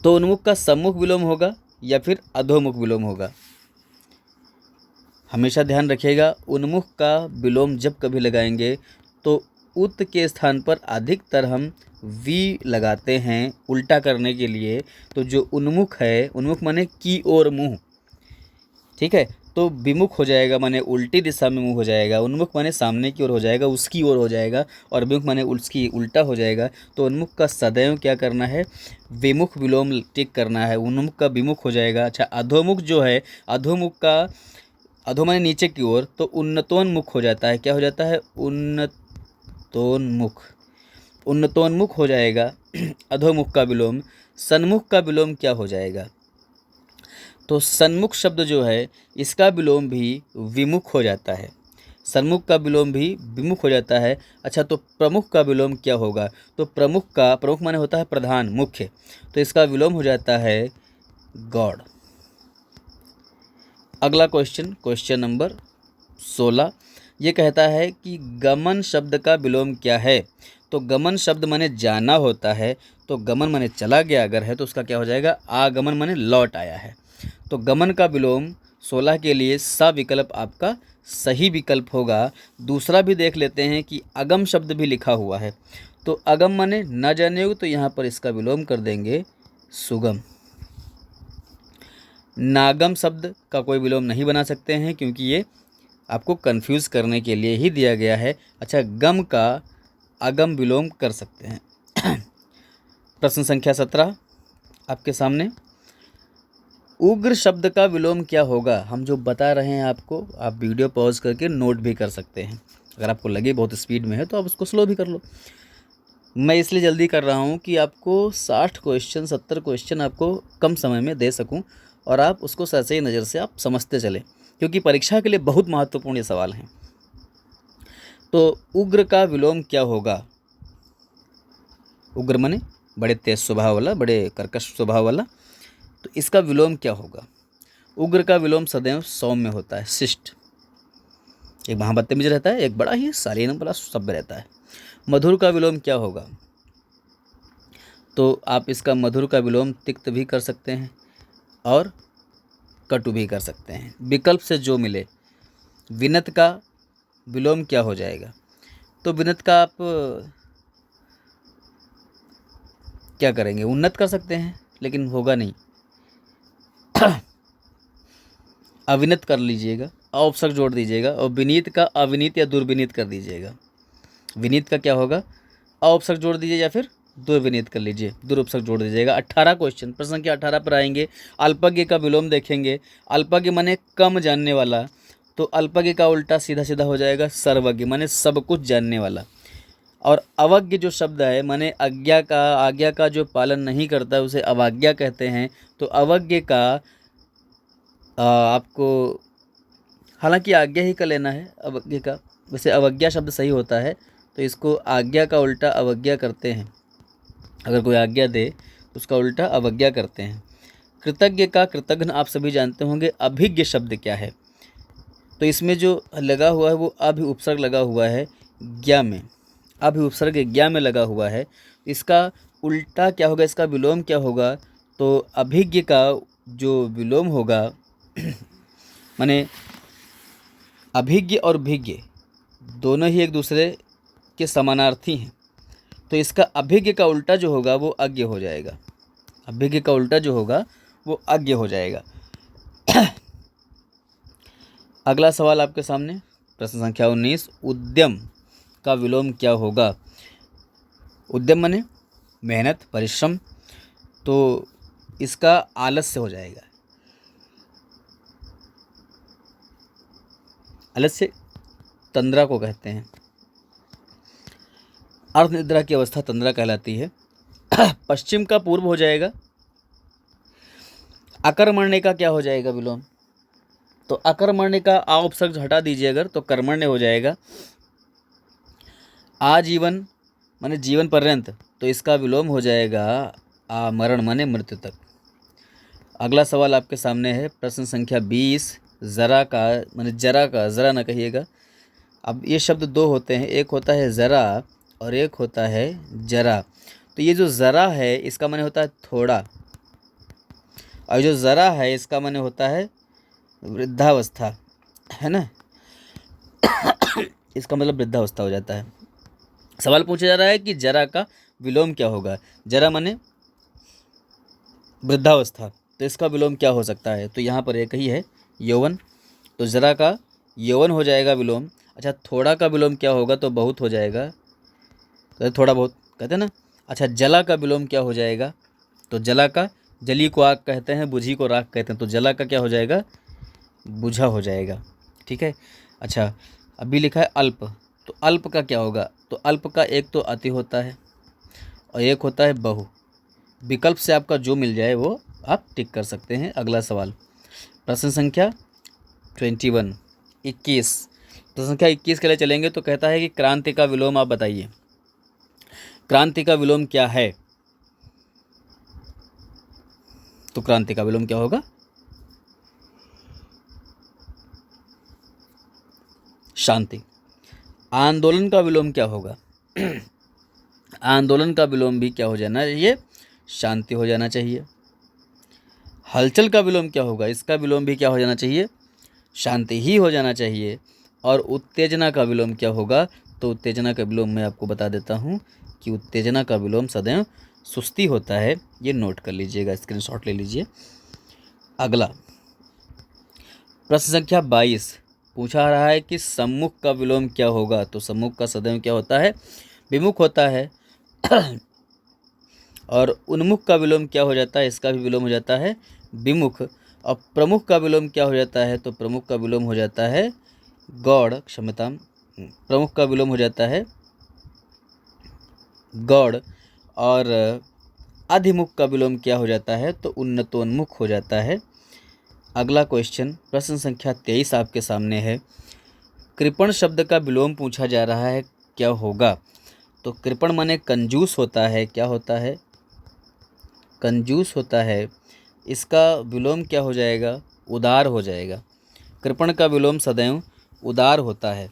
तो उन्मुख का सम्मुख विलोम होगा या फिर अधोमुख विलोम होगा। हमेशा ध्यान रखिएगा, उन्मुख का विलोम जब कभी लगाएंगे तो उत के स्थान पर अधिकतर हम वी लगाते हैं उल्टा करने के लिए। तो जो उन्मुख है, उन्मुख माने की ओर मुंह, ठीक है, तो विमुख हो जाएगा माने उल्टी दिशा में मुँह हो जाएगा, उन्मुख माने सामने की ओर हो जाएगा, उसकी ओर हो जाएगा, और विमुख माने उसकी उल्टा हो जाएगा। तो उन्मुख का सदैव क्या करना है, विमुख विलोम टिक करना है, उन्मुख का विमुख हो जाएगा। अच्छा, अधोमुख जो है, अधोमुख का अधो माने नीचे की ओर, तो उन्नतोन्मुख हो जाता है। क्या हो जाता है, उन्नतोन्मुख, उन्नतोन्मुख हो जाएगा अधोमुख का विलोम। सन्मुख का विलोम क्या हो जाएगा, तो सन्मुख शब्द जो है इसका विलोम भी विमुख हो जाता है, सन्मुख का विलोम भी विमुख हो जाता है। अच्छा, तो प्रमुख का विलोम क्या होगा, तो प्रमुख माने होता है प्रधान, मुख्य, तो इसका विलोम हो जाता है गॉड। अगला क्वेश्चन, क्वेश्चन नंबर 16, ये कहता है कि गमन शब्द का विलोम क्या है। तो गमन शब्द माने जाना होता है, तो गमन माने चला गया अगर है तो उसका क्या हो जाएगा, आगमन माने लौट आया है। तो गमन का विलोम 16 के लिए सा विकल्प आपका सही विकल्प होगा। दूसरा भी देख लेते हैं कि अगम शब्द भी लिखा हुआ है, तो अगम माने न जाने योग्य, तो यहाँ पर इसका विलोम कर देंगे सुगम। नागम शब्द का कोई विलोम नहीं बना सकते हैं क्योंकि ये आपको कंफ्यूज करने के लिए ही दिया गया है। अच्छा, गम का अगम विलोम कर सकते हैं। प्रश्न संख्या 17 आपके सामने, उग्र शब्द का विलोम क्या होगा। हम जो बता रहे हैं आपको, आप वीडियो पॉज करके नोट भी कर सकते हैं। अगर आपको लगे बहुत स्पीड में है तो आप उसको स्लो भी कर लो। मैं इसलिए जल्दी कर रहा हूँ कि आपको 60 क्वेश्चन 70 क्वेश्चन आपको कम समय में दे सकूँ और आप उसको सही नज़र से आप समझते चलें, क्योंकि परीक्षा के लिए बहुत महत्वपूर्ण ये सवाल हैं। तो उग्र का विलोम क्या होगा, उग्र माने बड़े तेज स्वभाव वाला, बड़े कर्कश स्वभाव वाला, तो इसका विलोम क्या होगा। उग्र का विलोम सदैव सौम्य होता है, शिष्ट, एक महाबदतमीज रहता है, एक बड़ा ही शालीन बड़ा सभ्य रहता है। मधुर का विलोम क्या होगा, तो आप इसका मधुर का विलोम तिक्त भी कर सकते हैं और कटु भी कर सकते हैं, विकल्प से जो मिले। विनत का विलोम क्या हो जाएगा, तो विनत का आप क्या करेंगे, उन्नत कर सकते हैं लेकिन होगा नहीं, अविनत कर लीजिएगा, औपसर्ग जोड़ दीजिएगा, और विनीत का अविनीत या दुर्विनीत कर दीजिएगा। विनीत का क्या होगा, औपसर्ग जोड़ दीजिए या फिर दुर्विनीत कर लीजिए, दुरुपसर्ग जोड़ दीजिएगा। 18 क्वेश्चन, प्रश्न संख्या 18 पर आएंगे। अल्पज्ञ का विलोम देखेंगे, अल्पज्ञ माने कम जानने वाला, तो अल्पज्ञ का उल्टा सीधा सीधा हो जाएगा सर्वज्ञ माने सब कुछ जानने वाला। और अवज्ञ जो शब्द है माने आज्ञा का जो पालन नहीं करता उसे अवज्ञा कहते हैं। तो अवज्ञ का आपको हालांकि आज्ञा ही का लेना है अवज्ञा का, वैसे अवज्ञा शब्द सही होता है, तो इसको आज्ञा का उल्टा अवज्ञा करते हैं। अगर कोई आज्ञा दे तो उसका उल्टा अवज्ञा करते हैं। कृतज्ञ का कृतघ्न आप सभी जानते होंगे। अभिज्ञ शब्द क्या है, तो इसमें जो लगा हुआ है वो अभि उपसर्ग लगा हुआ है ज्ञा में, अभि उपसर्ग ज्ञा में लगा हुआ है। इसका उल्टा क्या होगा, इसका विलोम क्या होगा, तो अभिज्ञ का जो विलोम होगा माने अभिज्ञ और भिज्ञ दोनों ही एक दूसरे के समानार्थी हैं, तो इसका अभिज्ञ का उल्टा जो होगा वो अज्ञ हो जाएगा, अभिज्ञ का उल्टा जो होगा वो अज्ञ हो जाएगा। अगला सवाल आपके सामने, प्रश्न संख्या 19, उद्यम का विलोम क्या होगा। उद्यम माने मेहनत परिश्रम, तो इसका आलस्य हो जाएगा, आलस्य तंद्रा को कहते हैं, अर्ध निद्रा की अवस्था तंद्रा कहलाती है। पश्चिम का पूर्व हो जाएगा। अकर्मण्य का क्या हो जाएगा विलोम, तो अकर्मण्य का आ उपसर्ग हटा दीजिए अगर, तो कर्मण्य हो जाएगा। आजीवन माने जीवन पर्यंत, तो इसका विलोम हो जाएगा आमरण माने मृत्यु तक। अगला सवाल आपके सामने है, प्रश्न संख्या 20, ज़रा का माने जरा का, ज़रा ना कहिएगा। अब ये शब्द दो होते हैं, एक होता है ज़रा और एक होता है जरा। तो ये जो ज़रा है इसका माने होता है थोड़ा, और जो ज़रा है इसका माने होता है वृद्धावस्था, है ना, इसका मतलब वृद्धावस्था हो जाता है। सवाल पूछा जा रहा है कि जरा का विलोम क्या होगा। जरा माने वृद्धावस्था, तो इसका विलोम क्या हो सकता है, तो यहाँ पर एक ही है यौवन। तो जरा का यौवन हो जाएगा विलोम। अच्छा, थोड़ा का विलोम क्या होगा, तो बहुत हो जाएगा, तो थोड़ा बहुत कहते हैं ना। अच्छा, जला का विलोम क्या हो जाएगा, तो जला का, जली को आग कहते हैं, बुझी को राख कहते हैं, तो जला का क्या हो जाएगा, बुझा हो जाएगा। ठीक है। अच्छा, अभी लिखा है अल्प, तो अल्प का क्या होगा, तो अल्प का एक तो अति होता है और एक होता है बहु। विकल्प से आपका जो मिल जाए वो आप टिक कर सकते हैं। अगला सवाल, प्रश्न संख्या 21। प्रश्न संख्या 21 के लिए चलेंगे तो कहता है कि क्रांति का विलोम आप बताइए। क्रांति का विलोम क्या है, तो क्रांति का विलोम क्या होगा, शांति। आंदोलन का विलोम क्या होगा, आंदोलन का विलोम भी क्या हो जाना चाहिए, शांति हो जाना चाहिए। हलचल का विलोम क्या होगा, इसका विलोम भी क्या हो जाना चाहिए, शांति ही हो जाना चाहिए। और उत्तेजना का विलोम क्या होगा, तो उत्तेजना का विलोम मैं आपको बता देता हूँ कि उत्तेजना का विलोम सदैव सुस्ती होता है। ये नोट कर लीजिएगा, स्क्रीनशॉट ले लीजिए। अगला प्रश्न संख्या 22 पूछा रहा है कि सम्मुख का विलोम क्या होगा, तो सम्मुख का सदैव क्या होता है, विमुख होता है। और उन्मुख का विलोम क्या हो जाता है, इसका भी विलोम हो जाता है विमुख। और प्रमुख का विलोम क्या हो जाता है, तो प्रमुख का विलोम हो जाता है गौड़, क्षमता, प्रमुख का विलोम हो जाता है गौड़। और अधिमुख का विलोम क्या हो जाता है, तो उन्नतोन्मुख हो जाता है। अगला क्वेश्चन, प्रश्न संख्या 23 आपके सामने है। कृपण शब्द का विलोम पूछा जा रहा है, क्या होगा, तो कृपण माने कंजूस होता है, क्या होता है, कंजूस होता है। इसका विलोम क्या हो जाएगा, उदार हो जाएगा। कृपण का विलोम सदैव उदार होता है।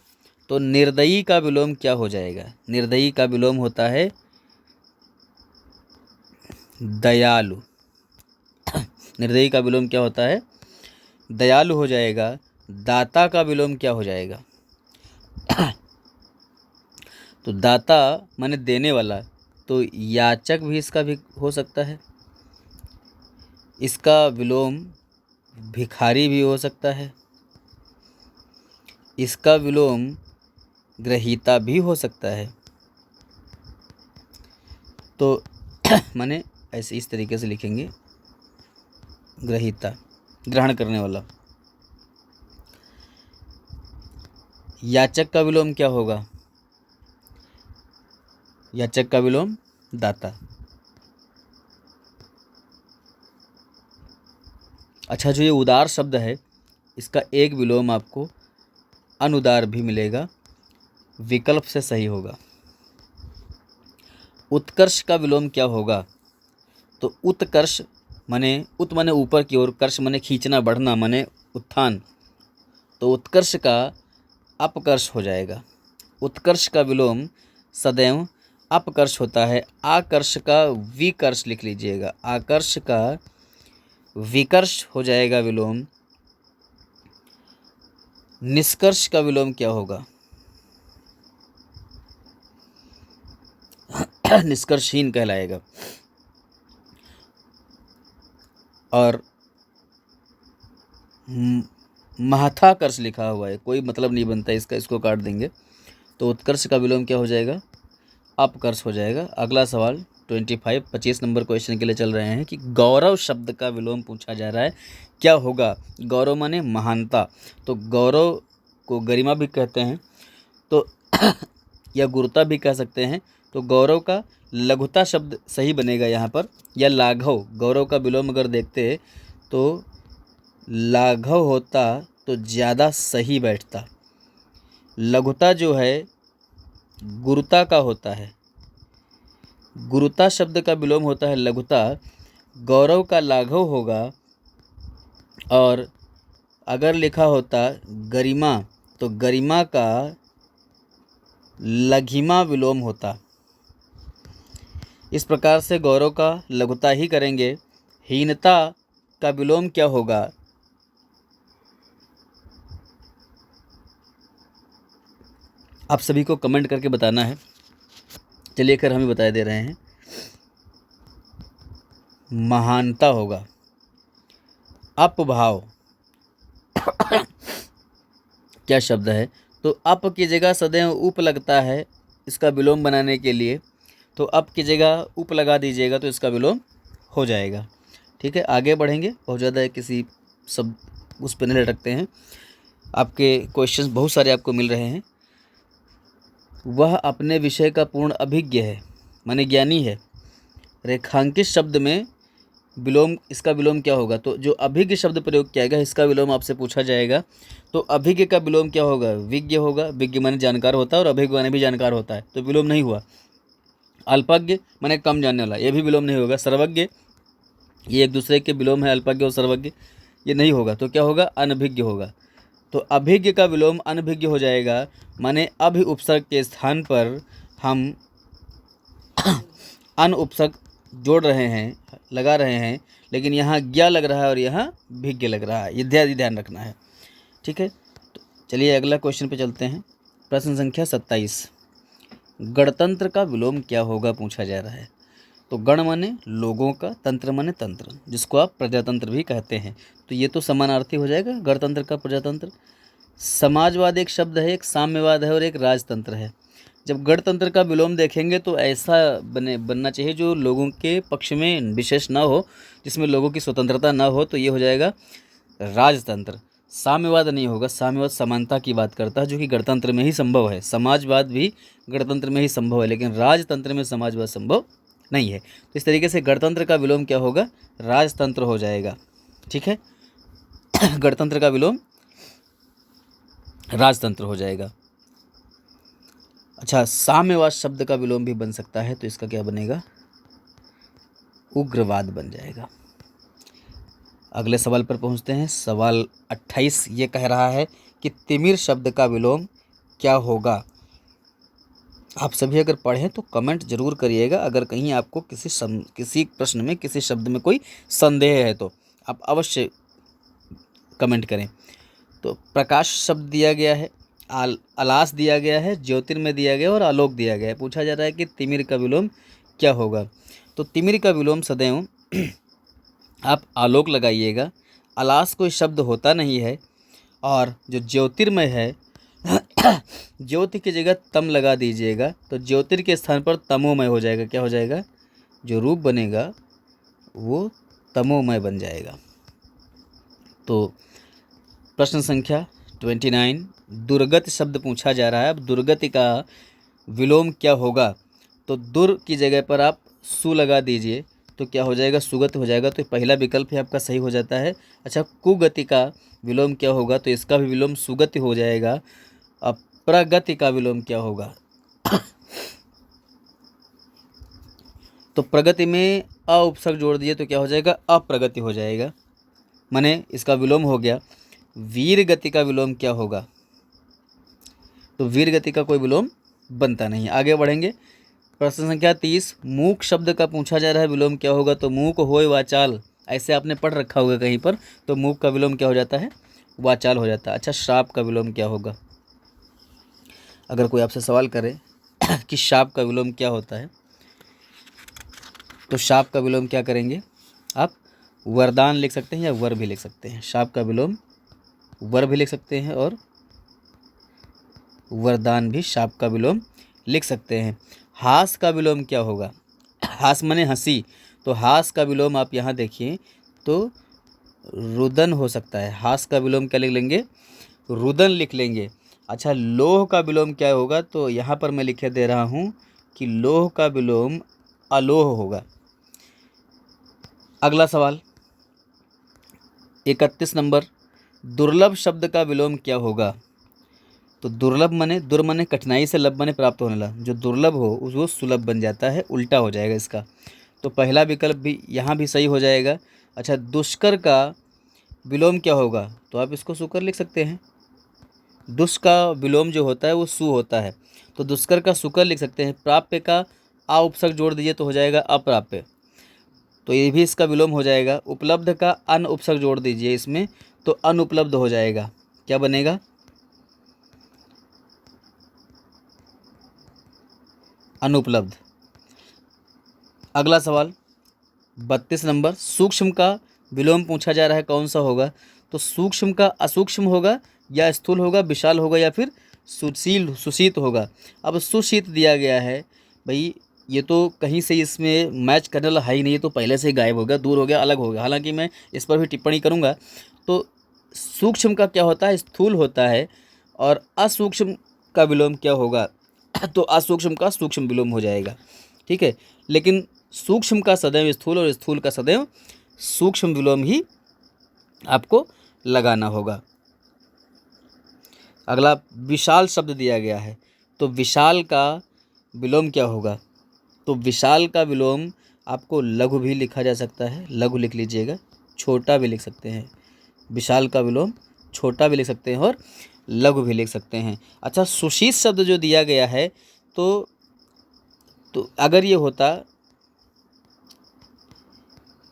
तो निर्दयी का विलोम क्या हो जाएगा, निर्दयी का विलोम होता है दयालु। निर्दयी का विलोम क्या होता है, दयालु हो जाएगा। दाता का विलोम क्या हो जाएगा, तो दाता माने देने वाला, तो याचक भी इसका भी हो सकता है। इसका विलोम भिखारी भी हो सकता है। इसका विलोम ग्रहीता भी हो सकता है। तो माने ऐसे इस तरीके से लिखेंगे, ग्रहीता ग्रहण करने वाला। याचक का विलोम क्या होगा, याचक का विलोम दाता। अच्छा, जो ये उदार शब्द है इसका एक विलोम आपको अनुदार भी मिलेगा, विकल्प से सही होगा। उत्कर्ष का विलोम क्या होगा, तो उत्कर्ष माने उत माने ऊपर की ओर, कर्ष माने खींचना बढ़ना माने उत्थान, तो उत्कर्ष का अपकर्ष हो जाएगा। उत्कर्ष का विलोम सदैव अपकर्ष होता है। आकर्ष का विकर्ष लिख लीजिएगा, आकर्ष का विकर्ष हो जाएगा विलोम। निष्कर्ष का विलोम क्या होगा, निष्कर्षहीन कहलाएगा। और महथाकर्ष लिखा हुआ है, कोई मतलब नहीं बनता इसका, इसको काट देंगे। तो उत्कर्ष का विलोम क्या हो जाएगा, अपकर्ष हो जाएगा। अगला सवाल 25 नंबर क्वेश्चन के लिए चल रहे हैं कि गौरव शब्द का विलोम पूछा जा रहा है, क्या होगा। गौरव माने महानता, तो गौरव को गरिमा भी कहते हैं, तो या गुरुता भी कह सकते हैं। तो गौरव का लघुता शब्द सही बनेगा यहाँ पर, या लाघव। गौरव का विलोम अगर देखते तो लाघव होता तो ज़्यादा सही बैठता। लघुता जो है गुरुता का होता है, गुरुता शब्द का विलोम होता है लघुता। गौरव का लाघव होगा। और अगर लिखा होता गरिमा तो गरिमा का लघिमा विलोम होता। इस प्रकार से गौरव का लघुता ही करेंगे। हीनता का विलोम क्या होगा, आप सभी को कमेंट करके बताना है। चलिए कर हम ही बता दे रहे हैं, महानता होगा। अपभाव क्या शब्द है। तो अप की जगह सदैव उप लगता है इसका विलोम बनाने के लिए, तो अप की जगह उप लगा दीजिएगा तो इसका विलोम हो जाएगा। ठीक है, आगे बढ़ेंगे, बहुत ज़्यादा किसी सब उस पर नहीं लटकते हैं। आपके क्वेश्चंस बहुत सारे आपको मिल रहे हैं। वह अपने विषय का पूर्ण अभिज्ञ है, माने ज्ञानी है। रेखांकित शब्द में विलोम, इसका विलोम क्या होगा। तो जो अभिज्ञ शब्द प्रयोग किया गया इसका विलोम आपसे पूछा जाएगा। तो अभिज्ञ का विलोम क्या होगा, विज्ञ होगा। विज्ञ माने जानकार होता है और अभिज्ञ माने भी जानकार होता है, तो विलोम नहीं हुआ। अल्पज्ञ माने कम जानने वाला, ये भी विलोम नहीं होगा। सर्वज्ञ, ये एक दूसरे के विलोम है, अल्पज्ञ और सर्वज्ञ, ये नहीं होगा। तो क्या होगा, अनभिज्ञ होगा। तो अभिज्ञ का विलोम अनभिज्ञ हो जाएगा, माने अभि उपसर्ग के स्थान पर हम अन उपसर्ग जोड़ रहे हैं, लगा रहे हैं, लेकिन यहाँ ज्ञ लग रहा है और यहाँ भिज्ञ लग रहा है, ये ध्यान रखना है। ठीक है, तो चलिए अगला क्वेश्चन पे चलते हैं। प्रश्न संख्या 27, गणतंत्र का विलोम क्या होगा पूछा जा रहा है। तो गण माने लोगों का, तंत्र माने तंत्र, जिसको आप प्रजातंत्र भी कहते हैं। तो ये तो समानार्थी हो जाएगा, गणतंत्र का प्रजातंत्र। समाजवाद एक शब्द है, एक साम्यवाद है और एक राजतंत्र है। जब गणतंत्र का विलोम देखेंगे तो ऐसा बनना चाहिए जो लोगों के पक्ष में विशेष ना हो, जिसमें लोगों की स्वतंत्रता ना हो, तो ये हो जाएगा राजतंत्र। साम्यवाद नहीं होगा, साम्यवाद समानता की बात करता है जो कि गणतंत्र में ही संभव है। समाजवाद भी गणतंत्र में ही संभव है, लेकिन राजतंत्र में समाजवाद संभव नहीं है। तो इस तरीके से गणतंत्र का विलोम क्या होगा, राजतंत्र हो जाएगा। ठीक है, गणतंत्र का विलोम राजतंत्र हो जाएगा। अच्छा, साम्यवाद शब्द का विलोम भी बन सकता है, तो इसका क्या बनेगा, उग्रवाद बन जाएगा। अगले सवाल पर पहुंचते हैं। सवाल 28 ये कह रहा है कि तिमिर शब्द का विलोम क्या होगा। आप सभी अगर पढ़ें तो कमेंट जरूर करिएगा। अगर कहीं आपको किसी प्रश्न में, किसी शब्द में कोई संदेह है तो आप अवश्य कमेंट करें। तो प्रकाश शब्द दिया गया है, अलास दिया गया है, ज्योतिर्मय दिया गया और आलोक दिया गया है। पूछा जा रहा है कि तिमिर का विलोम क्या होगा। तो तिमिर का विलोम सदैव आप आलोक लगाइएगा। अलास कोई शब्द होता नहीं है, और जो ज्योतिर्मय है ज्योति की जगह तम लगा दीजिएगा, तो ज्योतिर के स्थान पर तमोमय हो जाएगा। क्या हो जाएगा, जो रूप बनेगा वो तमोमय बन जाएगा। तो प्रश्न संख्या 29, दुर्गति शब्द पूछा जा रहा है। अब दुर्गति का विलोम क्या होगा। तो दुर की जगह पर आप सु लगा दीजिए, तो क्या हो जाएगा, सुगति हो जाएगा। तो पहला विकल्प ही आपका सही हो जाता है। अच्छा, कुगति का विलोम क्या होगा। तो इसका भी विलोम सुगति हो जाएगा। अब प्रगति का विलोम क्या होगा। तो प्रगति में अ उपसर्ग जोड़ दिए तो क्या हो जाएगा, अप्रगति हो जाएगा, माने इसका विलोम हो गया। वीर गति का विलोम क्या होगा। तो वीर गति का कोई विलोम बनता नहीं। आगे बढ़ेंगे। प्रश्न संख्या 30, मूक शब्द का पूछा जा रहा है, विलोम क्या होगा। तो मूक होय वाचाल, ऐसे आपने पढ़ रखा होगा कहीं पर। तो मूक का विलोम क्या हो जाता है, वाचाल हो जाता है। अच्छा, श्राप का विलोम क्या होगा। अगर कोई आपसे सवाल करे कि शाप का विलोम क्या होता है, तो शाप का विलोम क्या करेंगे आप, वरदान लिख सकते हैं या वर भी लिख सकते हैं। शाप का विलोम वर भी लिख सकते हैं और वरदान भी शाप का विलोम लिख सकते हैं। हास का विलोम क्या होगा। हास माने हंसी, तो हास का विलोम आप यहाँ देखिए तो रुदन हो सकता है। हास का विलोम क्या लिख लेंगे, रुदन लिख लेंगे। अच्छा, लोह का विलोम क्या होगा। तो यहाँ पर मैं लिखे दे रहा हूँ कि लोह का विलोम अलोह होगा। अगला सवाल 31 नंबर, दुर्लभ शब्द का विलोम क्या होगा। तो दुर्लभ माने, दुर माने कठिनाई से, लब माने प्राप्त होने वाला। जो दुर्लभ हो वो सुलभ बन जाता है, उल्टा हो जाएगा इसका। तो पहला विकल्प भी यहाँ भी सही हो जाएगा। अच्छा, दुष्कर का विलोम क्या होगा। तो आप इसको सुकर लिख सकते हैं। दुष् का विलोम जो होता है वो सु होता है, तो दुष्कर का सुकर लिख सकते हैं। प्राप्य का आ उपसर्ग जोड़ दीजिए तो हो जाएगा अप्राप्य, तो ये भी इसका विलोम हो जाएगा। उपलब्ध का अन उपसर्ग जोड़ दीजिए इसमें, तो अनुपलब्ध हो जाएगा। क्या बनेगा, अनुपलब्ध। अगला सवाल 32 नंबर, सूक्ष्म का विलोम पूछा जा रहा है कौन सा होगा, तो सूक्ष्म का असूक्ष्म होगा या स्थूल होगा, विशाल होगा या फिर सुशील सुशीत होगा। अब सुशीत दिया गया है भाई, ये तो कहीं से इसमें मैच करने वाला है ही नहीं, ये तो पहले से ही गायब हो गया, दूर हो गया, अलग हो गया। हालांकि मैं इस पर भी टिप्पणी करूंगा। तो सूक्ष्म का क्या होता है, स्थूल होता है, और असूक्ष्म का विलोम क्या होगा, तो असूक्ष्म का सूक्ष्म विलोम हो जाएगा, ठीक है। लेकिन सूक्ष्म का सदैव स्थूल और स्थूल का सदैव सूक्ष्म विलोम ही आपको लगाना होगा। अगला विशाल शब्द दिया गया है, तो विशाल का विलोम क्या होगा, तो विशाल का विलोम आपको लघु भी लिखा जा सकता है, लघु लिख लीजिएगा, छोटा भी लिख सकते हैं। विशाल का विलोम छोटा भी लिख सकते हैं और लघु भी लिख सकते हैं। अच्छा, सुशीत शब्द जो दिया गया है, तो अगर ये होता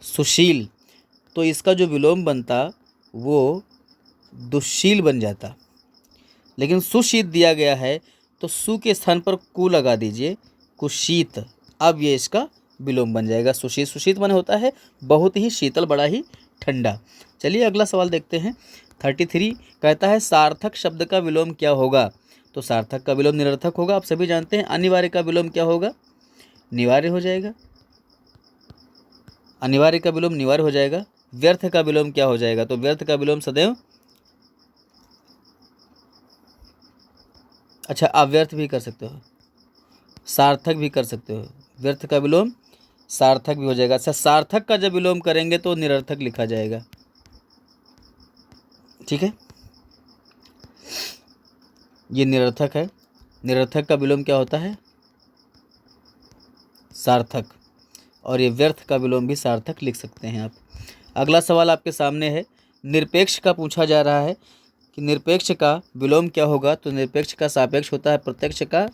सुशील, तो इसका जो विलोम बनता वो दुशील बन जाता। लेकिन सुशीत दिया गया है, तो सु के स्थान पर कु लगा दीजिए, कुशीत। अब ये इसका विलोम बन जाएगा सुशीत। सुशीत माने होता है बहुत ही शीतल, बड़ा ही ठंडा। चलिए अगला सवाल देखते हैं। 33 कहता है सार्थक शब्द का विलोम क्या होगा, तो सार्थक का विलोम निरर्थक होगा। आप सभी जानते हैं। अनिवार्य का विलोम क्या होगा, निवार्य हो जाएगा। अनिवार्य का विलोम निवार्य हो जाएगा। व्यर्थ का विलोम क्या हो जाएगा, तो व्यर्थ का विलोम सदैव, अच्छा अव्यर्थ भी कर सकते हो, सार्थक भी कर सकते हो। व्यर्थ का विलोम सार्थक भी हो जाएगा। अच्छा, सार्थक का जब विलोम करेंगे तो निरर्थक लिखा जाएगा, ठीक है। ये निरर्थक है। निरर्थक का विलोम क्या होता है, सार्थक। और ये व्यर्थ का विलोम भी सार्थक लिख सकते हैं आप। अगला सवाल आपके सामने है। निरपेक्ष का पूछा जा रहा है कि निरपेक्ष का विलोम क्या होगा, तो निरपेक्ष का सापेक्ष होता है, प्रत्यक्ष का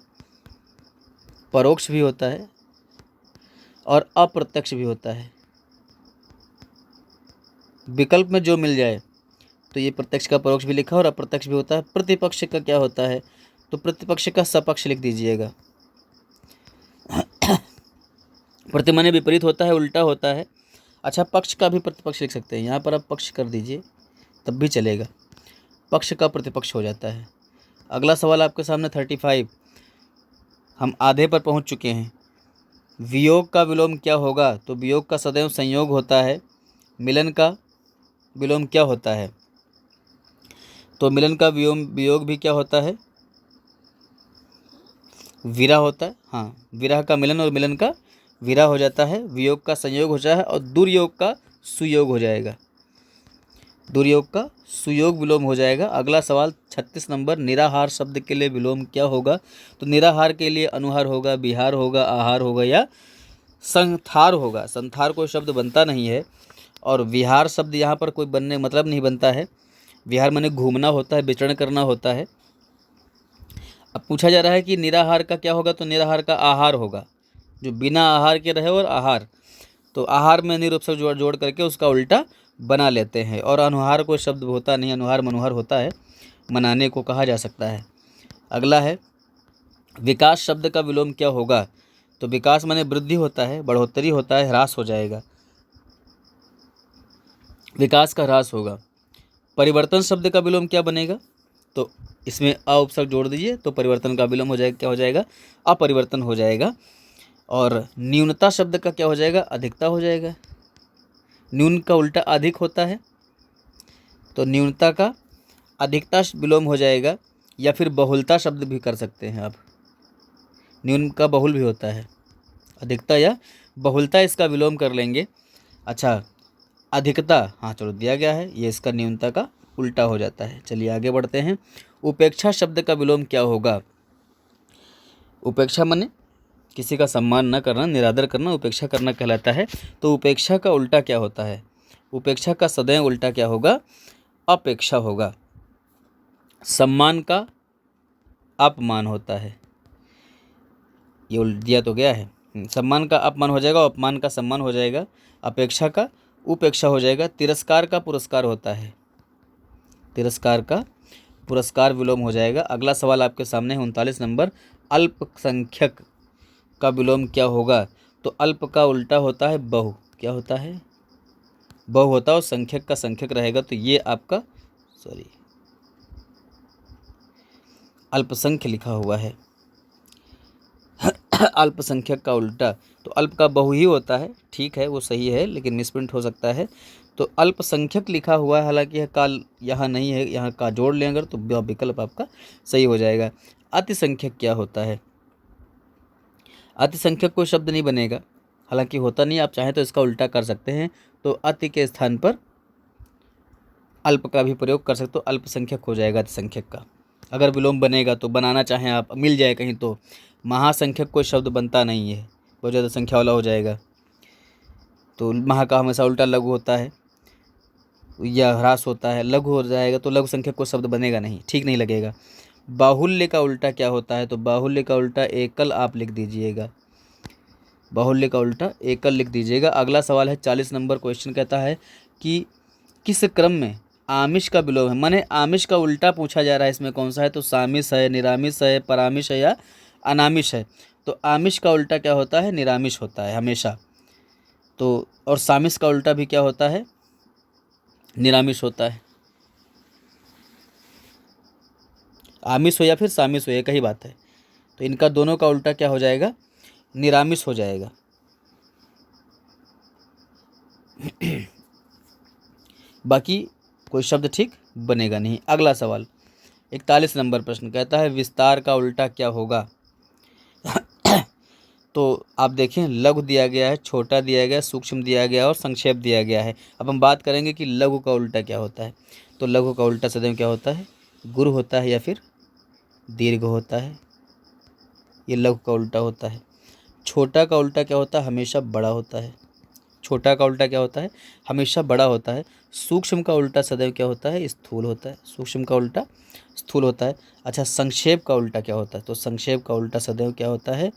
परोक्ष भी होता है और अप्रत्यक्ष भी होता है। विकल्प में जो मिल जाए, तो ये प्रत्यक्ष का परोक्ष भी लिखा और अप्रत्यक्ष भी होता है। प्रतिपक्ष का क्या होता है, तो प्रतिपक्ष का सपक्ष लिख दीजिएगा। प्रति माने विपरीत होता है, उल्टा होता है। अच्छा, पक्ष का भी प्रतिपक्ष लिख सकते हैं, यहाँ पर आप पक्ष कर दीजिए तब भी चलेगा, पक्ष का प्रतिपक्ष हो जाता है। अगला सवाल आपके सामने 35, हम आधे पर पहुँच चुके हैं। वियोग का विलोम क्या होगा, तो वियोग का सदैव संयोग होता है। मिलन का विलोम क्या होता है, तो मिलन का वियोग भी क्या होता है, विरह होता है। हाँ, विरह का मिलन और मिलन का विरह हो जाता है। वियोग का संयोग हो जाता है और दुर्योग का सुयोग हो जाएगा। दुर्योग का सुयोग विलोम हो जाएगा। अगला सवाल 36 नंबर, निराहार शब्द के लिए विलोम क्या होगा, तो निराहार के लिए अनुहार होगा, विहार होगा, आहार होगा या संथार होगा। संथार कोई शब्द बनता नहीं है और विहार शब्द यहाँ पर कोई बनने मतलब नहीं बनता है। विहार माने घूमना होता है, विचरण करना होता है। अब पूछा जा रहा है कि निराहार का क्या होगा, तो निराहार का आहार होगा, जो बिना आहार के रहे, और आहार तो आहार में निरुपसर्ग जोड़ करके उसका उल्टा बना लेते हैं। और अनुहार कोई शब्द होता नहीं, अनुहार मनोहर होता है, मनाने को कहा जा सकता है। अगला है विकास शब्द का विलोम क्या होगा, तो विकास माने वृद्धि होता है, बढ़ोतरी होता है, ह्रास हो जाएगा, विकास का ह्रास होगा। परिवर्तन शब्द का विलोम क्या बनेगा, तो इसमें अ उपसर्ग जोड़ दीजिए तो परिवर्तन का विलोम हो जाएगा, क्या हो जाएगा, अपरिवर्तन हो जाएगा। और न्यूनता शब्द का क्या हो जाएगा, अधिकता हो जाएगा। न्यून का उल्टा अधिक होता है, तो न्यूनता का अधिकता विलोम हो जाएगा। या फिर बहुलता शब्द भी कर सकते हैं आप, न्यून का बहुल भी होता है, अधिकता या बहुलता इसका विलोम कर लेंगे। अच्छा, अधिकता, हाँ चलो दिया गया है, ये इसका न्यूनता का उल्टा हो जाता है। चलिए आगे बढ़ते हैं। उपेक्षा शब्द का विलोम क्या होगा, उपेक्षा माने किसी का सम्मान न करना, निरादर करना, उपेक्षा करना कहलाता है। तो उपेक्षा का उल्टा क्या होता है, उपेक्षा का सदैव उल्टा क्या होगा, अपेक्षा होगा। सम्मान का अपमान होता है, ये दिया तो गया है। सम्मान का अपमान हो जाएगा, अपमान का सम्मान हो जाएगा, अपेक्षा का उपेक्षा हो जाएगा। तिरस्कार का पुरस्कार होता है, तिरस्कार का पुरस्कार विलोम हो जाएगा। अगला सवाल आपके सामने है 39 नंबर, अल्पसंख्यक का विलोम क्या होगा, तो अल्प का उल्टा होता है बहु, क्या होता है, बहु होता है और संख्यक का संख्यक रहेगा, तो ये आपका अल्पसंख्य लिखा हुआ है। अल्पसंख्यक का उल्टा, तो अल्प का बहु ही होता है, ठीक है वो सही है, लेकिन मिसप्रिंट हो सकता है। तो अल्पसंख्यक लिखा हुआ है, हालांकि यह का यहाँ नहीं है, यहाँ का जोड़ लें अगर, तो विकल्प आपका सही हो जाएगा। अतिसंख्यक क्या होता है? अतिसंख्यक कोई शब्द नहीं बनेगा, हालांकि होता नहीं, आप चाहें तो इसका उल्टा कर सकते हैं। तो अति के स्थान पर अल्प का भी प्रयोग कर सकते हो, अल्पसंख्यक हो जाएगा अतिसंख्यक का। अगर विलोम बनेगा तो बनाना चाहें आप, मिल जाए कहीं तो। महासंख्यक कोई शब्द बनता नहीं है, बहुत ज़्यादा संख्या वाला हो जाएगा। तो महा का हमेशा उल्टा लघु होता है या ह्रास होता है, लघु हो जाएगा तो लघु संख्यक कोई शब्द बनेगा नहीं, ठीक नहीं लगेगा। बाहुल्य का उल्टा क्या होता है? तो बाहुल्य का उल्टा एकल आप लिख दीजिएगा, बाहुल्य का उल्टा एकल लिख दीजिएगा। अगला सवाल है 40 नंबर क्वेश्चन, कहता है कि किस क्रम में आमिष का विलोम है? माने आमिष का उल्टा पूछा जा रहा है, इसमें कौन सा है? तो सामिष है, निरामिष है, परामिष है या अनामिष है? तो आमिष का उल्टा क्या होता है? निरामिष होता है हमेशा। तो और सामिष का उल्टा भी क्या होता है? निरामिष होता है। आमिष हो या फिर सामिष हो, एक ही बात है। तो इनका दोनों का उल्टा क्या हो जाएगा? निरामिष हो जाएगा। बाकी कोई शब्द ठीक बनेगा नहीं। अगला सवाल 41 नंबर प्रश्न, कहता है विस्तार का उल्टा क्या होगा? तो आप देखें, लघु दिया गया है, छोटा दिया गया है, सूक्ष्म दिया गया है और संक्षेप दिया गया है। अब हम बात करेंगे कि लघु का उल्टा क्या होता है। तो लघु का उल्टा सदैव क्या होता है? गुरु होता है या फिर दीर्घ होता है, ये लघु का उल्टा होता है। छोटा का उल्टा क्या होता है? हमेशा बड़ा होता है। छोटा का उल्टा क्या होता है? हमेशा बड़ा होता है। सूक्ष्म का उल्टा सदैव क्या होता है? स्थूल होता है। सूक्ष्म का उल्टा स्थूल होता है। अच्छा, संक्षेप का उल्टा क्या होता है? तो संक्षेप का उल्टा सदैव क्या होता है?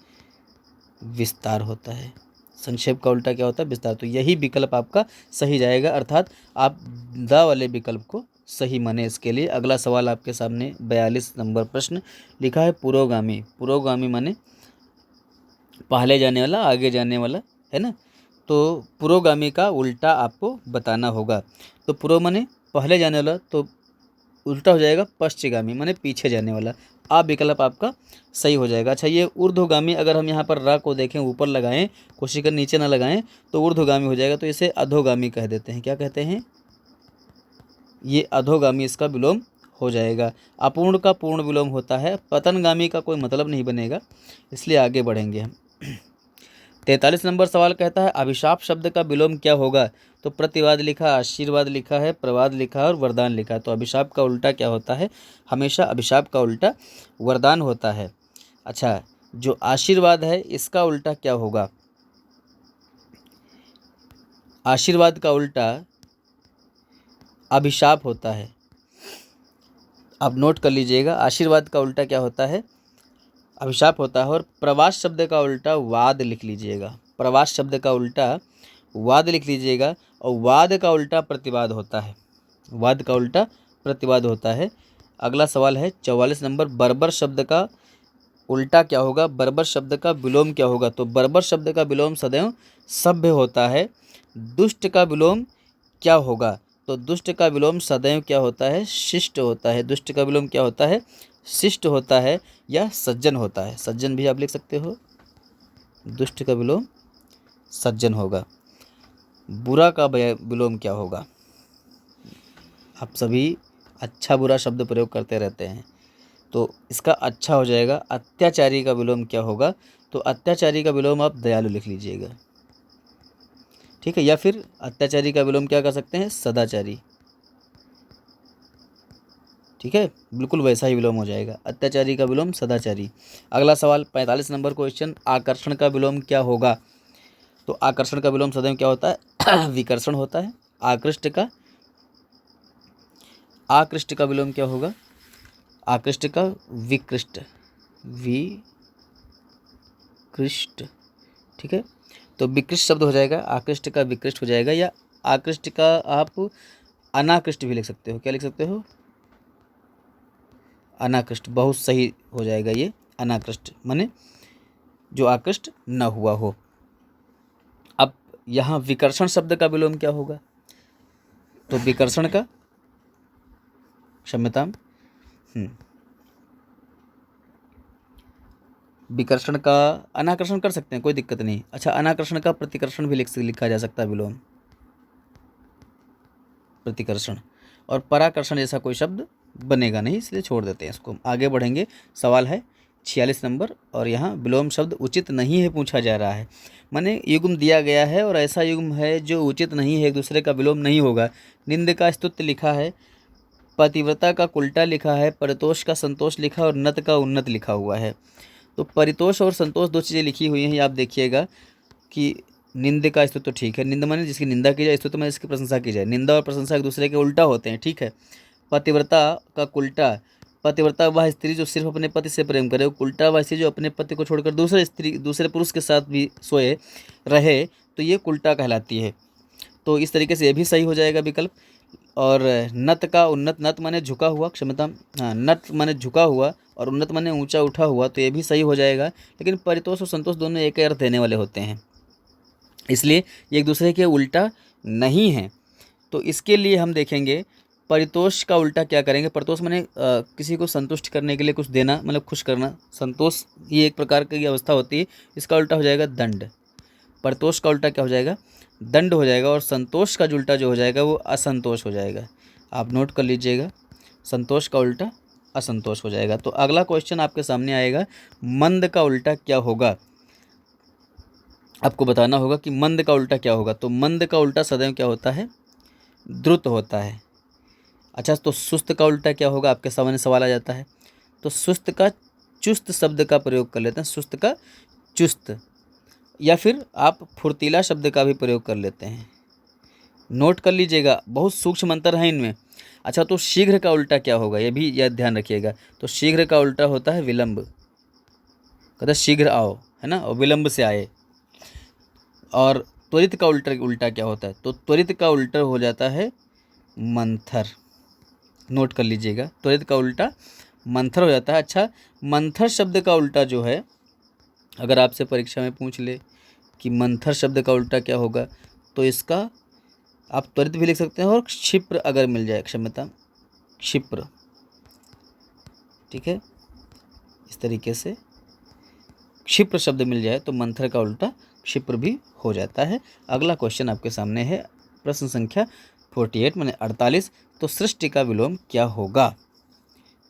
विस्तार होता है। संक्षेप का उल्टा क्या होता है? विस्तार। तो यही विकल्प आपका सही जाएगा, अर्थात आप द वाले विकल्प को सही माने इसके लिए। अगला सवाल आपके सामने 42 नंबर प्रश्न लिखा है पुरोगामी। पुरोगामी माने पहले जाने वाला, आगे जाने वाला, है ना। तो पुरोगामी का उल्टा आपको बताना होगा। तो पुरो माने पहले जाने वाला, तो उल्टा हो जाएगा पश्चिगामी माने पीछे जाने वाला। आप विकल्प आपका सही हो जाएगा। अच्छा, ये ऊर्ध्वगामी, अगर हम यहाँ पर र को देखें, ऊपर लगाएं, कोशिश कर नीचे ना लगाएं, तो ऊर्ध्वगामी हो जाएगा। तो इसे अधोगामी कह देते हैं। क्या कहते हैं? ये अधोगामी इसका विलोम हो जाएगा। अपूर्ण का पूर्ण विलोम होता है। पतनगामी का कोई मतलब नहीं बनेगा, इसलिए आगे बढ़ेंगे हम। 43 नंबर सवाल कहता है अभिशाप शब्द का विलोम क्या होगा? तो प्रतिवाद लिखा, आशीर्वाद लिखा है, प्रवाद लिखा है और वरदान लिखा है। तो अभिशाप का उल्टा क्या होता है? हमेशा अभिशाप का उल्टा वरदान होता है। अच्छा, जो आशीर्वाद है इसका उल्टा क्या होगा? आशीर्वाद का उल्टा अभिशाप होता है। आप नोट कर लीजिएगा, आशीर्वाद का उल्टा क्या होता है? अभिशाप होता है। और प्रवास शब्द का उल्टा वाद लिख लीजिएगा। प्रवास शब्द का उल्टा वाद लिख लीजिएगा। और वाद का उल्टा प्रतिवाद होता है। वाद का उल्टा प्रतिवाद होता है। अगला सवाल है 44 नंबर, बर्बर शब्द का उल्टा क्या होगा? बर्बर शब्द का विलोम क्या होगा? तो बर्बर शब्द का विलोम सदैव सभ्य होता है। दुष्ट का विलोम क्या होगा? तो दुष्ट का विलोम सदैव क्या होता है? शिष्ट होता है। दुष्ट का विलोम क्या होता है? शिष्ट होता है या सज्जन होता है। सज्जन भी आप लिख सकते हो। दुष्ट का विलोम सज्जन होगा। बुरा का विलोम क्या होगा? आप सभी अच्छा बुरा शब्द प्रयोग करते रहते हैं, तो इसका अच्छा हो जाएगा। अत्याचारी का विलोम क्या होगा? तो अत्याचारी का विलोम आप दयालु लिख लीजिएगा, ठीक है। या फिर अत्याचारी का विलोम क्या कर सकते हैं? सदाचारी, ठीक है। बिल्कुल वैसा ही विलोम हो जाएगा। अत्याचारी का विलोम सदाचारी। अगला सवाल 45 नंबर क्वेश्चन, आकर्षण का विलोम क्या होगा? तो आकर्षण का विलोम सदैव क्या होता है? विकर्षण होता है। आकृष्ट का विलोम क्या होगा? आकृष्ट का विकृष्ट, ठीक है। तो विकृष्ट शब्द हो जाएगा, आकृष्ट का विकृष्ट हो जाएगा। या आकृष्ट का आप अनाकृष्ट भी लिख सकते हो। क्या लिख सकते हो? अनाकृष्ट, बहुत सही हो जाएगा ये। अनाकृष्ट माने जो आकृष्ट न हुआ हो। अब यहाँ विकर्षण शब्द का विलोम क्या होगा? तो विकर्षण का, क्षम्यताम, विकर्षण का अनाकर्षण कर सकते हैं, कोई दिक्कत नहीं। अच्छा, अनाकर्षण का प्रतिकर्षण भी लिखा जा सकता है, विलोम प्रतिकर्षण। और पराकर्षण जैसा कोई शब्द बनेगा नहीं, इसलिए छोड़ देते हैं इसको। आगे बढ़ेंगे। सवाल है 46 नंबर, और यहाँ विलोम शब्द उचित नहीं है पूछा जा रहा है। माने युग्म दिया गया है और ऐसा युग्म है जो उचित नहीं है, एक दूसरे का विलोम नहीं होगा। निंद का स्तुत्य लिखा है, पतिव्रता का कुल्टा लिखा है, परितोष का संतोष लिखा और नत का उन्नत लिखा हुआ है। तो परितोष और संतोष दो चीज़ें लिखी हुई हैं। आप देखिएगा कि निंद का स्तुत्य तो ठीक है, निंदा माने जिसकी निंदा की जाए, स्तुत्य माने जिसकी प्रशंसा की जाए। निंदा और प्रशंसा एक दूसरे के उल्टा होते हैं, ठीक है। पतिव्रता का उल्टा, पतिव्रता वह स्त्री जो सिर्फ अपने पति से प्रेम करे, उल्टा वह स्त्री जो अपने पति को छोड़कर दूसरे पुरुष के साथ भी सोए रहे, तो ये उल्टा कहलाती है। तो इस तरीके से ये भी सही हो जाएगा विकल्प। और नत का उन्नत, नत माने झुका हुआ, क्षमता, हाँ, नत माने झुका हुआ और उन्नत माने ऊंचा उठा हुआ, तो ये भी सही हो जाएगा। लेकिन परितोष और संतोष दोनों एक ही अर्थ देने वाले होते हैं, इसलिए ये एक दूसरे के उल्टा नहीं है। तो इसके लिए हम देखेंगे परितोष का उल्टा क्या करेंगे। परितोष माने किसी को संतुष्ट करने के लिए कुछ देना, मतलब खुश करना। संतोष ये एक प्रकार की अवस्था होती है, इसका उल्टा हो जाएगा दंड। परितोष का उल्टा क्या हो जाएगा, दंड हो जाएगा। और संतोष का उल्टा जो हो जाएगा वो असंतोष हो जाएगा। आप नोट कर लीजिएगा, संतोष का उल्टा असंतोष हो जाएगा। तो अगला क्वेश्चन आपके सामने आएगा, मंद का उल्टा क्या होगा। आपको बताना होगा कि मंद का उल्टा क्या होगा। तो मंद का उल्टा सदैव क्या होता है, द्रुत होता है। अच्छा, तो सुस्त का उल्टा क्या होगा, आपके सामने सवाल आ जाता है। तो सुस्त का चुस्त शब्द का प्रयोग कर लेते हैं, सुस्त का चुस्त, या फिर आप फुर्तीला शब्द का भी प्रयोग कर लेते हैं। नोट कर लीजिएगा, बहुत सूक्ष्म अंतर है इनमें। अच्छा, तो शीघ्र का उल्टा क्या होगा, ये भी याद ध्यान रखिएगा। तो शीघ्र का उल्टा होता है विलंब, कहते शीघ्र आओ, है ना, और विलंब से आए। और त्वरित का उल्टा क्या होता है, तो त्वरित का उल्टा हो जाता है मंथर। नोट कर लीजिएगा, त्वरित का उल्टा मंथर हो जाता है। अच्छा, मंथर शब्द का उल्टा जो है, अगर आपसे परीक्षा में पूछ ले कि मंथर शब्द का उल्टा क्या होगा, तो इसका आप त्वरित भी लिख सकते हैं, और क्षिप्र अगर मिल जाए, क्षमता, क्षिप्र, ठीक है, इस तरीके से क्षिप्र शब्द मिल जाए तो मंथर का उल्टा क्षिप्र भी हो जाता है। अगला क्वेश्चन आपके सामने है, प्रश्न संख्या 48 माने 48। तो सृष्टि का विलोम क्या होगा,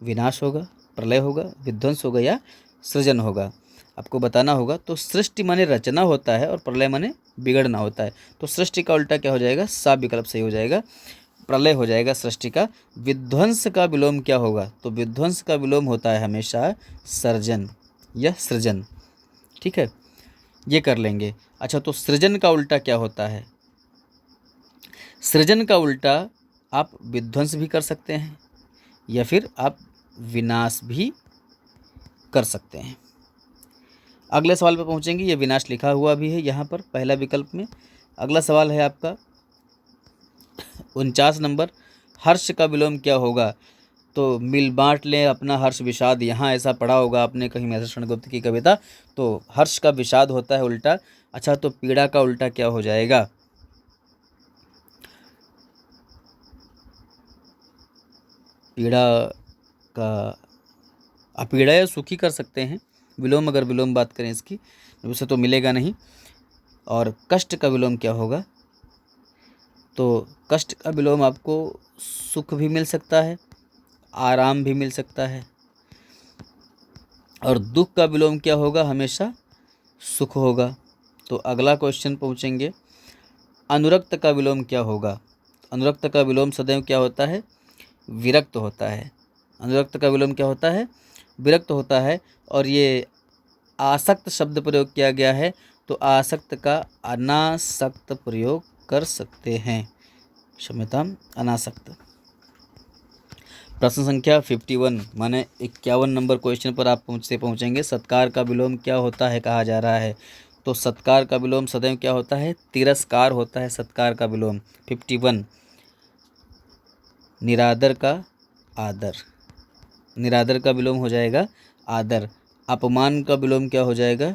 विनाश होगा, प्रलय होगा, विध्वंस होगा या सृजन होगा। आपको बताना होगा। तो सृष्टि माने रचना होता है और प्रलय माने बिगड़ना होता है। तो सृष्टि का उल्टा क्या हो जाएगा, सा विकल्प सही हो जाएगा, प्रलय हो जाएगा सृष्टि का। विध्वंस का विलोम क्या होगा, तो विध्वंस का विलोम होता है हमेशा सर्जन या सृजन, ठीक है, ये कर लेंगे। अच्छा, तो सृजन का उल्टा क्या होता है, सृजन का उल्टा आप विध्वंस भी कर सकते हैं या फिर आप विनाश भी कर सकते हैं। अगले सवाल पर पहुंचेंगे, ये विनाश लिखा हुआ भी है यहाँ पर पहला विकल्प में। अगला सवाल है आपका 49 नंबर, हर्ष का विलोम क्या होगा। तो मिल बांट लें अपना हर्ष विषाद, यहाँ ऐसा पढ़ा होगा आपने कहीं महर्षि गुप्त की कविता। तो हर्ष का विषाद होता है उल्टा। अच्छा, तो पीड़ा का उल्टा क्या हो जाएगा, पीड़ा का अपीड़ा या सुखी कर सकते हैं विलोम, अगर विलोम बात करें इसकी, उसे तो मिलेगा नहीं। और कष्ट का विलोम क्या होगा, तो कष्ट का विलोम आपको सुख भी मिल सकता है, आराम भी मिल सकता है। और दुख का विलोम क्या होगा, हमेशा सुख होगा। तो अगला क्वेश्चन पहुँचेंगे, अनुरक्त का विलोम क्या होगा। अनुरक्त का विलोम सदैव क्या होता है, विरक्त होता है। अनुरक्त का विलोम क्या होता है, विरक्त होता है। और ये आसक्त शब्द प्रयोग किया गया है, तो आसक्त का अनासक्त प्रयोग कर सकते हैं, क्षम्यतां, अनासक्त। प्रश्न संख्या 51 माने 51 नंबर क्वेश्चन पर आप पहुँचेंगे। सत्कार का विलोम क्या होता है कहा जा रहा है। तो सत्कार का विलोम सदैव क्या होता है, तिरस्कार होता है सत्कार का विलोम। 51, निरादर का आदर, निरादर का विलोम हो जाएगा आदर। अपमान का विलोम क्या हो जाएगा,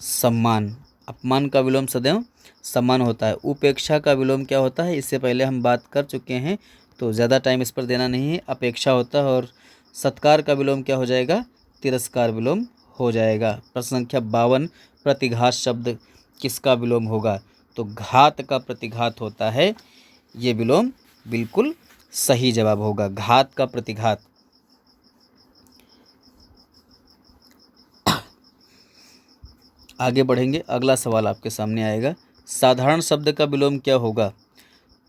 सम्मान। अपमान का विलोम सदैव समान होता है। उपेक्षा का विलोम क्या होता है, इससे पहले हम बात कर चुके हैं, तो ज़्यादा टाइम इस पर देना नहीं है। अपेक्षा होता है। और सत्कार का विलोम क्या हो जाएगा, तिरस्कार विलोम हो जाएगा। प्रश्न संख्या 52, प्रतिघात शब्द किसका विलोम होगा, तो घात का प्रतिघात होता है। ये विलोम बिल्कुल सही जवाब होगा, घात का प्रतिघात। आगे बढ़ेंगे, अगला सवाल आपके सामने आएगा, साधारण शब्द का विलोम क्या होगा।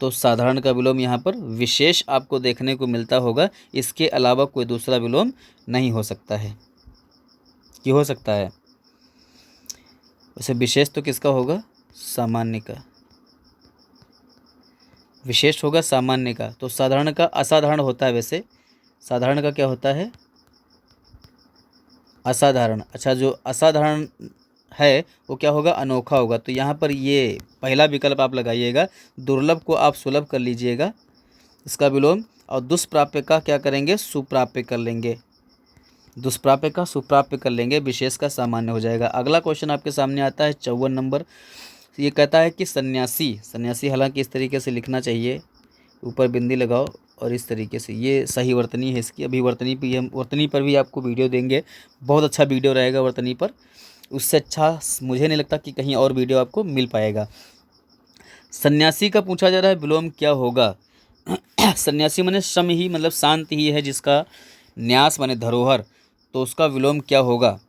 तो साधारण का विलोम यहाँ पर विशेष आपको देखने को मिलता होगा, इसके अलावा कोई दूसरा विलोम नहीं हो सकता है। कि हो सकता है वैसे विशेष तो किसका होगा, सामान्य का। विशेष होगा सामान्य का। तो साधारण का असाधारण होता है। वैसे साधारण का क्या होता है, असाधारण। अच्छा, जो असाधारण है वो क्या होगा, अनोखा होगा। तो यहाँ पर ये पहला विकल्प आप लगाइएगा, दुर्लभ को आप सुलभ कर लीजिएगा, इसका विलोम। और दुष्प्राप्य का क्या करेंगे, सुप्राप्य कर लेंगे। दुष्प्राप्य का सुप्राप्य कर लेंगे, विशेष का सामान्य हो जाएगा। अगला क्वेश्चन आपके सामने आता है 54 नंबर। ये कहता है कि सन्यासी, हालांकि इस तरीके से लिखना चाहिए, ऊपर बिंदी लगाओ और इस तरीके से, ये सही वर्तनी है इसकी। अभी वर्तनी पे हम वर्तनी पर भी आपको वीडियो देंगे, बहुत अच्छा वीडियो रहेगा वर्तनी पर। उससे अच्छा मुझे नहीं लगता कि कहीं और वीडियो आपको मिल पाएगा। सन्यासी का पूछा जा रहा है विलोम क्या होगा। सन्यासी माने शम ही, मतलब शांति ही है, जिसका न्यास माने धरोहर, तो उसका विलोम क्या होगा।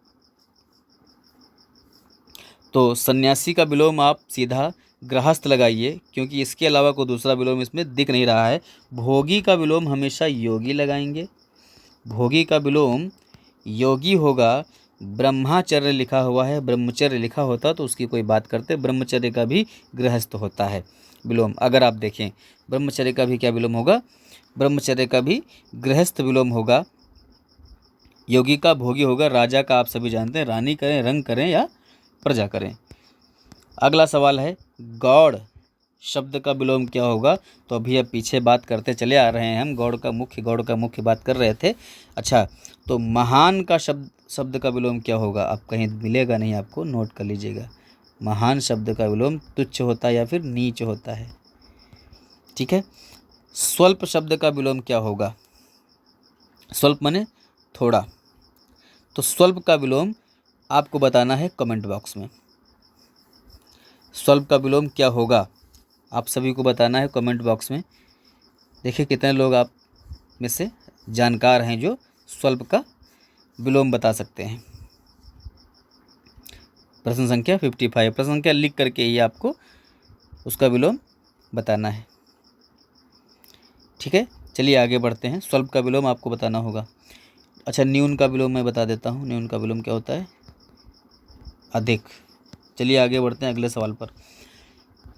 तो सन्यासी का विलोम आप सीधा गृहस्थ लगाइए, क्योंकि इसके अलावा कोई दूसरा विलोम इसमें दिख नहीं रहा है। भोगी का विलोम हमेशा योगी लगाएंगे। भोगी का विलोम योगी होगा। ब्रह्मचर्य लिखा हुआ है, ब्रह्मचर्य लिखा होता तो उसकी कोई बात करते। ब्रह्मचर्य का भी गृहस्थ होता है विलोम। अगर आप देखें, ब्रह्मचर्य का भी क्या विलोम होगा, ब्रह्मचर्य का भी गृहस्थ विलोम होगा। योगी का भोगी होगा। राजा का आप सभी जानते हैं, रानी करें, रंग करें या प्रजा करें। अगला सवाल है, गौड़ शब्द का विलोम क्या होगा। तो अभी अब पीछे बात करते चले आ रहे हैं हम, गौड़ का मुख्य बात कर रहे थे। अच्छा, तो महान का शब्द का विलोम क्या होगा। आप कहीं मिलेगा नहीं, आपको नोट कर लीजिएगा। महान शब्द का विलोम तुच्छ होता है या फिर नीच होता है। ठीक है। स्वल्प शब्द का विलोम क्या होगा। स्वल्प माने थोड़ा। तो स्वल्प का विलोम आपको बताना है कमेंट बॉक्स में। स्वल्प का विलोम क्या होगा, आप सभी को बताना है कमेंट बॉक्स में। देखिए कितने लोग आप में से जानकार हैं जो स्वल्प का विलोम बता सकते हैं। प्रश्न संख्या 55, प्रश्न संख्या लिख करके ही आपको उसका विलोम बताना है। ठीक है, चलिए आगे बढ़ते हैं। स्वल्प का विलोम आपको बताना होगा। अच्छा, न्यून का विलोम मैं बता देता हूँ। न्यून का विलोम क्या होता है, अधिक। चलिए आगे बढ़ते हैं अगले सवाल पर।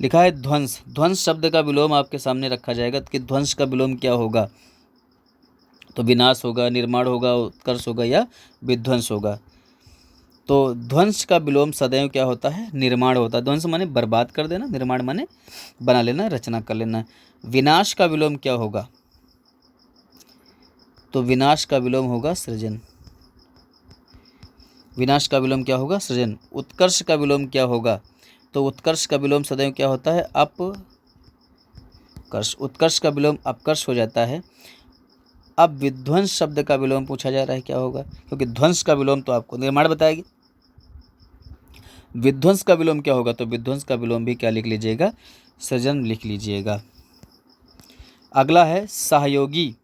लिखा है ध्वंस। ध्वंस शब्द का विलोम आपके सामने रखा जाएगा कि ध्वंस का विलोम क्या होगा। तो विनाश होगा, निर्माण होगा, उत्कर्ष होगा या विध्वंस होगा। तो ध्वंस का विलोम सदैव क्या होता है, निर्माण होता है। ध्वंस माने बर्बाद कर देना, निर्माण माने बना लेना, रचना कर लेना। विनाश का विलोम क्या होगा। तो विनाश का विलोम होगा सृजन। विनाश का विलोम क्या होगा, सृजन। उत्कर्ष का विलोम क्या होगा। तो उत्कर्ष का विलोम सदैव क्या होता है, अपकर्ष। उत्कर्ष का विलोम अपकर्ष हो जाता है। अब विध्वंस शब्द का विलोम पूछा जा रहा है क्या होगा, क्योंकि ध्वंस का विलोम तो आपको निर्माण बताएगी। विध्वंस का विलोम क्या होगा। तो विध्वंस का विलोम भी क्या लिख लीजिएगा, सृजन लिख लीजिएगा। अगला है सहयोगी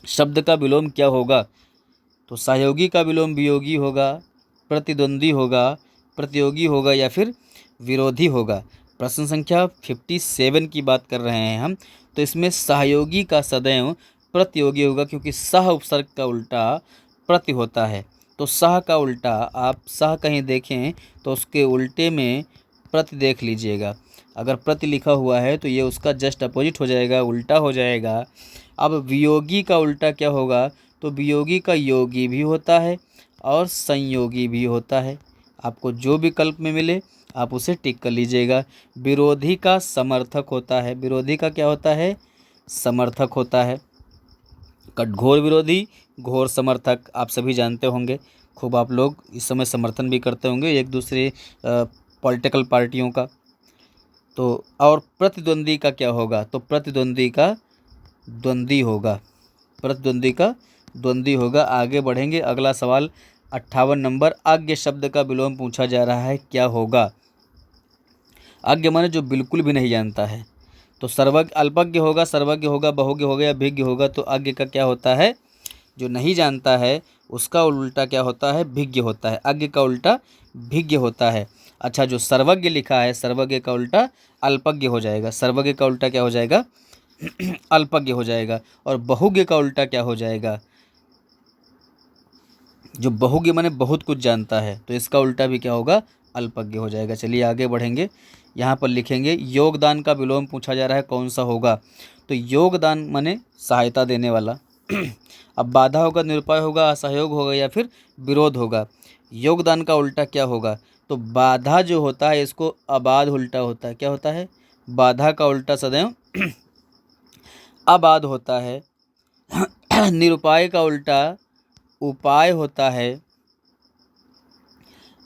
शब्द का विलोम क्या होगा। तो सहयोगी का विलोम वियोगी होगा, प्रतिद्वंद्वी होगा, प्रतियोगी होगा या फिर विरोधी होगा। प्रश्न संख्या 57 की बात कर रहे हैं हम। तो इसमें सहयोगी का सदैव प्रतियोगी होगा, क्योंकि सह उपसर्ग का उल्टा प्रति होता है। तो सह का उल्टा, आप सह कहीं देखें तो उसके उल्टे में प्रति देख लीजिएगा। अगर प्रति लिखा हुआ है तो ये उसका जस्ट अपोजिट हो जाएगा, उल्टा हो जाएगा। अब वियोगी का उल्टा क्या होगा। तो वियोगी का योगी भी होता है और संयोगी भी होता है। आपको जो विकल्प में मिले आप उसे टिक कर लीजिएगा। विरोधी का समर्थक होता है। विरोधी का क्या होता है, समर्थक होता है। कठघोर विरोधी, घोर समर्थक, आप सभी जानते होंगे। खूब आप लोग इस समय समर्थन भी करते होंगे एक दूसरे पॉलिटिकल पार्टियों का। तो और प्रतिद्वंदी का क्या होगा, तो प्रतिद्वंदी का द्वंद्वी होगा, प्रतिद्वंदी का द्वंद्वी होगा। आगे बढ़ेंगे, अगला सवाल 58 नंबर, अज्ञ शब्द का विलोम पूछा जा रहा है, क्या होगा। अज्ञ माने जो बिल्कुल भी नहीं जानता है, तो सर्वज्ञ अल्पज्ञ होगा, सर्वज्ञ होगा, बहुज्ञ होगा या भिज्ञ होगा। तो अज्ञ का क्या होता है, जो नहीं जानता है उसका उल्टा क्या होता है, भिज्ञ होता है। अज्ञ का उल्टा भिज्ञ होता है। अच्छा, जो सर्वज्ञ लिखा है, सर्वज्ञ का उल्टा अल्पज्ञ हो जाएगा, सर्वज्ञ का उल्टा क्या हो जाएगा अल्पज्ञ हो जाएगा। और बहुज्ञ का उल्टा क्या हो जाएगा, जो बहुज्ञ माने बहुत कुछ जानता है, तो इसका उल्टा भी क्या होगा, अल्पज्ञ हो जाएगा। चलिए आगे बढ़ेंगे, यहाँ पर लिखेंगे योगदान का विलोम पूछा जा रहा है, कौन सा होगा। तो योगदान माने सहायता देने वाला। अब बाधा होगा, निरुपाय होगा, असहयोग होगा या फिर विरोध होगा। योगदान का उल्टा क्या होगा, तो बाधा जो होता है इसको अबाध उल्टा होता है, क्या होता है, बाधा का उल्टा सदैव अबाध होता है। निरुपाय का उल्टा उपाय होता है।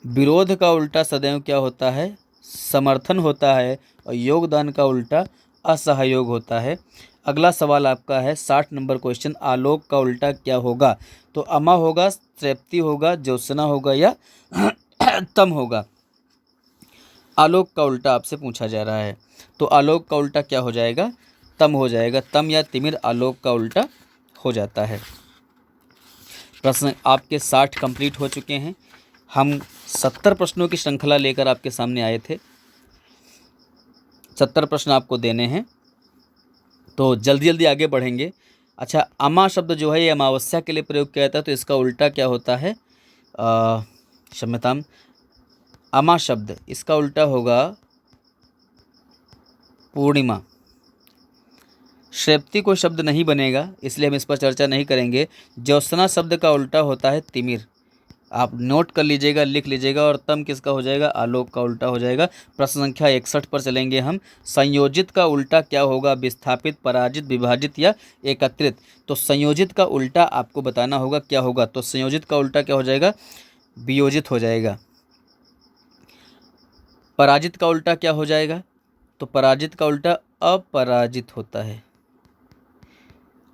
विरोध का उल्टा सदैव क्या होता है, समर्थन होता है। और योगदान का उल्टा असहयोग होता है। अगला सवाल आपका है 60 नंबर क्वेश्चन, आलोक का उल्टा क्या होगा। तो अमा होगा, तृप्ति होगा, ज्योत्सना होगा या तम होगा। आलोक का उल्टा आपसे पूछा जा रहा है, तो आलोक का उल्टा क्या हो जाएगा, तम हो जाएगा। तम या तिमिर आलोक का उल्टा हो जाता है। प्रश्न आपके 60 कंप्लीट हो चुके हैं। हम 70 प्रश्नों की श्रृंखला लेकर आपके सामने आए थे। 70 प्रश्न आपको देने हैं, तो जल्दी जल्दी आगे बढ़ेंगे। अच्छा, अमा शब्द जो है ये अमावस्या के लिए प्रयोग किया जाता है, तो इसका उल्टा क्या होता है, क्षम्यताम, अमा शब्द इसका उल्टा होगा पूर्णिमा। श्रेप्ति कोई शब्द नहीं बनेगा, इसलिए हम इस पर चर्चा नहीं करेंगे। ज्योत्सना शब्द का उल्टा होता है तिमिर, आप नोट कर लीजिएगा, लिख लीजिएगा। और तम किसका हो जाएगा, आलोक का उल्टा हो जाएगा। प्रश्न संख्या 61 पर चलेंगे हम। संयोजित का उल्टा क्या होगा, विस्थापित, पराजित, विभाजित या एकत्रित। तो संयोजित का उल्टा आपको बताना होगा क्या होगा। तो संयोजित का उल्टा क्या हो जाएगा, वियोजित हो जाएगा। पराजित का उल्टा क्या हो जाएगा, तो पराजित का उल्टा अपराजित होता है।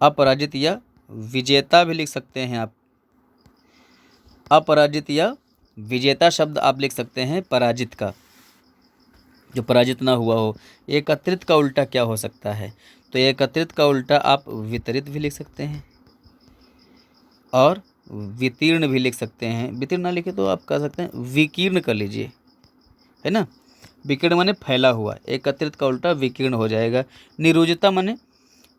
अपराजित या विजेता भी लिख सकते हैं आप, अपराजित या विजेता शब्द आप लिख सकते हैं पराजित का, जो पराजित ना हुआ हो। एकत्रित का उल्टा क्या हो सकता है, तो एकत्रित का उल्टा आप वितरित भी लिख सकते हैं और वितीर्ण भी लिख सकते हैं। वितीर्ण ना लिखे तो आप कह सकते हैं विकीर्ण कर लीजिए, है ना। विकीर्ण माने फैला हुआ, एकत्रित का उल्टा विकीर्ण हो जाएगा। निरुजता माने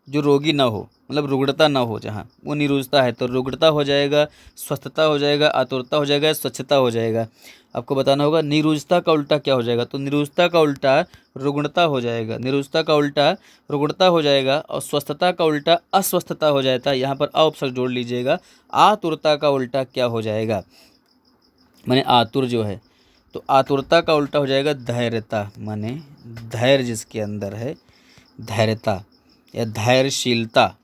जो रोगी ना हो, मतलब रुग्णता ना हो, जहाँ वो निरुजता है तो रुग्णता हो जाएगा, स्वस्थता हो जाएगा, आतुरता हो जाएगा, स्वच्छता हो जाएगा। आपको बताना होगा निरुजता का उल्टा क्या हो जाएगा, तो निरुजता का उल्टा रुग्णता हो जाएगा, निरुजता का उल्टा रुग्णता हो जाएगा। और स्वस्थता का उल्टा अस्वस्थता हो जाता है, यहाँ पर अ उपसर्ग जोड़ लीजिएगा। आतुरता का उल्टा क्या हो जाएगा, माने आतुर जो है, तो आतुरता का उल्टा हो जाएगा धैर्यता, माने धैर्य जिसके अंदर है, धैर्यता या धैर्यशीलता।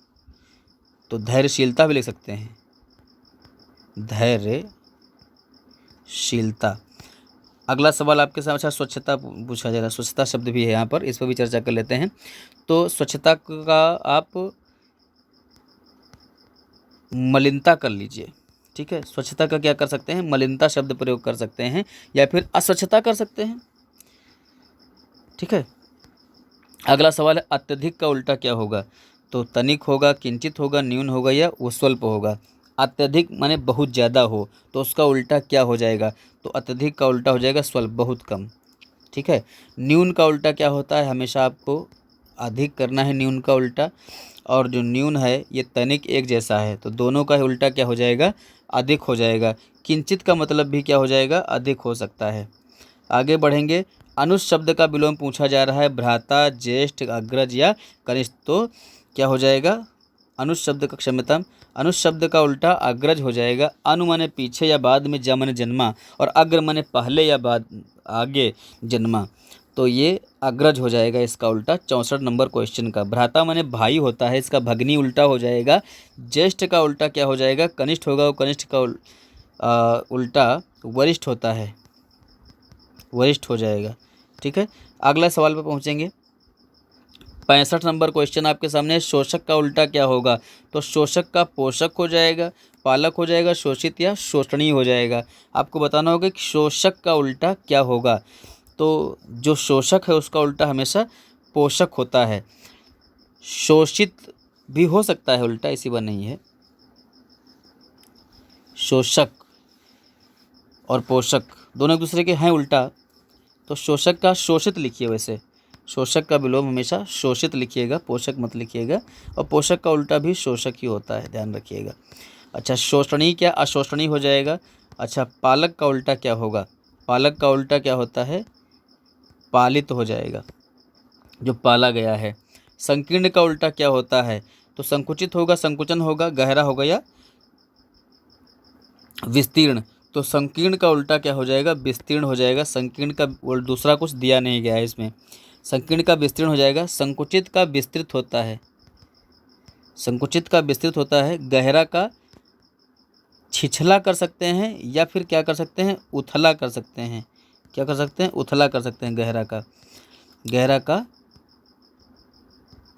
तो धैर्यशीलता भी लिख सकते हैं, धैर्यशीलता। अगला सवाल आपके सामने, अच्छा स्वच्छता पूछा जा रहा है, स्वच्छता शब्द भी है यहाँ पर, इस पर भी चर्चा कर लेते हैं। तो स्वच्छता का आप मलिनता कर लीजिए, ठीक है। स्वच्छता का क्या कर सकते हैं, मलिनता शब्द प्रयोग कर सकते हैं या फिर अस्वच्छता कर सकते हैं, ठीक है। अगला सवाल है अत्यधिक का उल्टा क्या होगा, तो तनिक होगा, किंचित होगा, न्यून होगा या वो स्वल्प होगा। अत्यधिक माने बहुत ज़्यादा हो, तो उसका उल्टा क्या हो जाएगा, तो अत्यधिक का उल्टा हो जाएगा स्वल्प, बहुत कम, ठीक है। न्यून का उल्टा क्या होता है, हमेशा आपको अधिक करना है न्यून का उल्टा। और जो न्यून है ये तनिक एक जैसा है, तो दोनों का उल्टा क्या हो जाएगा, अधिक हो जाएगा। किंचित का मतलब भी क्या हो जाएगा, अधिक हो सकता है। आगे बढ़ेंगे, अनुज शब्द का विलोम पूछा जा रहा है, भ्राता, ज्येष्ठ, अग्रज या कनिष्ठ। तो क्या हो जाएगा, अनुज शब्द का, क्षम्यता, अनुज शब्द का उल्टा अग्रज हो जाएगा। अनु माने पीछे या बाद में, ज माने जन्मा, और अग्र माने पहले या बाद, आगे जन्मा, तो ये अग्रज हो जाएगा इसका उल्टा 64 नंबर क्वेश्चन का। भ्राता माने भाई होता है, इसका भगनी उल्टा हो जाएगा। ज्येष्ठ का उल्टा क्या हो जाएगा, कनिष्ठ होगा, वो कनिष्ठ का उल्टा वरिष्ठ होता है, वरिष्ठ हो जाएगा, ठीक है। अगला सवाल पर पहुँचेंगे। 65 नंबर क्वेश्चन आपके सामने है, शोषक का उल्टा क्या होगा? तो शोषक का पोषक हो जाएगा, पालक हो जाएगा, शोषित या शोषणी हो जाएगा। आपको बताना होगा कि शोषक का उल्टा क्या होगा। तो जो शोषक है उसका उल्टा हमेशा पोषक होता है। शोषित भी हो सकता है उल्टा, इसी बात नहीं है। शोषक और पोषक दोनों एक दूसरे के हैं उल्टा, तो शोषक का शोषित लिखिए। वैसे शोषक का विलोम हमेशा शोषित लिखिएगा, पोषक मत लिखिएगा। और पोषक का उल्टा भी शोषक ही होता है, ध्यान रखिएगा। अच्छा, शोषणी क्या अशोषणी हो जाएगा। अच्छा, पालक का उल्टा क्या होगा? पालक का उल्टा क्या होता है? पालित हो जाएगा, जो पाला गया है। संकीर्ण का उल्टा क्या होता है? तो संकुचित होगा, संकुचन होगा, गहरा होगा या विस्तीर्ण। तो संकीर्ण का उल्टा क्या हो जाएगा? विस्तीर्ण हो जाएगा। संकीर्ण का दूसरा कुछ दिया नहीं गया है इसमें। संकीर्ण का विस्तीर्ण हो जाएगा। संकुचित का विस्तृत होता है, संकुचित का विस्तृत होता है। गहरा का छिछला कर सकते हैं, या फिर क्या कर सकते हैं? उथला कर सकते हैं। क्या कर सकते हैं? उथला कर सकते हैं। गहरा का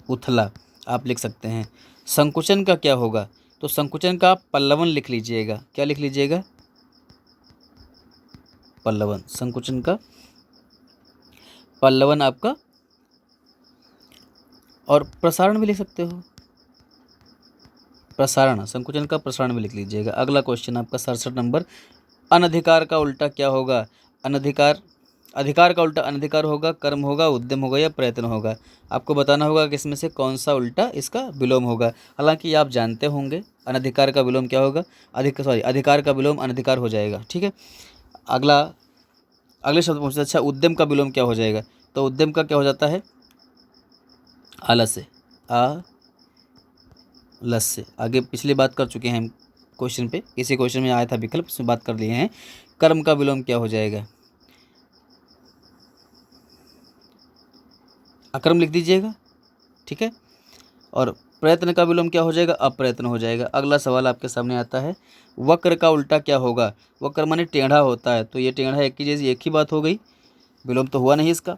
उथला आप लिख सकते हैं। संकुचन का क्या होगा? तो संकुचन का पल्लवन लिख लीजिएगा। क्या लिख लीजिएगा? पल्लवन। संकुचन का पल्लवन आपका। और प्रसारण भी लिख सकते हो, प्रसारण। संकुचन का प्रसारण भी लिख लीजिएगा। अगला क्वेश्चन आपका 67 नंबर, अनधिकार का उल्टा क्या होगा? अनधिकार, अधिकार का उल्टा अनधिकार होगा, कर्म होगा, उद्यम होगा या प्रयत्न होगा। आपको बताना होगा कि इसमें से कौन सा उल्टा इसका विलोम होगा। हालांकि आप जानते होंगे अनधिकार का विलोम क्या होगा। अधिकार का विलोम अनधिकार हो जाएगा। ठीक है, अगले शब्द पूछते हैं। अच्छा, उद्यम का विलोम क्या हो जाएगा? तो उद्यम का क्या हो जाता है? आलस्य। आलस्य। आगे पिछली बात कर चुके हैं हम क्वेश्चन पे, इसी क्वेश्चन में आया था विकल्प, उसमें बात कर लिए हैं। कर्म का विलोम क्या हो जाएगा? अकर्म लिख दीजिएगा। ठीक है, और प्रयत्न का विलोम क्या हो जाएगा? अप्रयत्न हो जाएगा। अगला सवाल आपके सामने आता है, वक्र का उल्टा क्या होगा? वक्र माने टेढ़ा होता है, तो ये टेढ़ा एक की जैसी एक ही बात हो गई, विलोम तो हुआ नहीं इसका।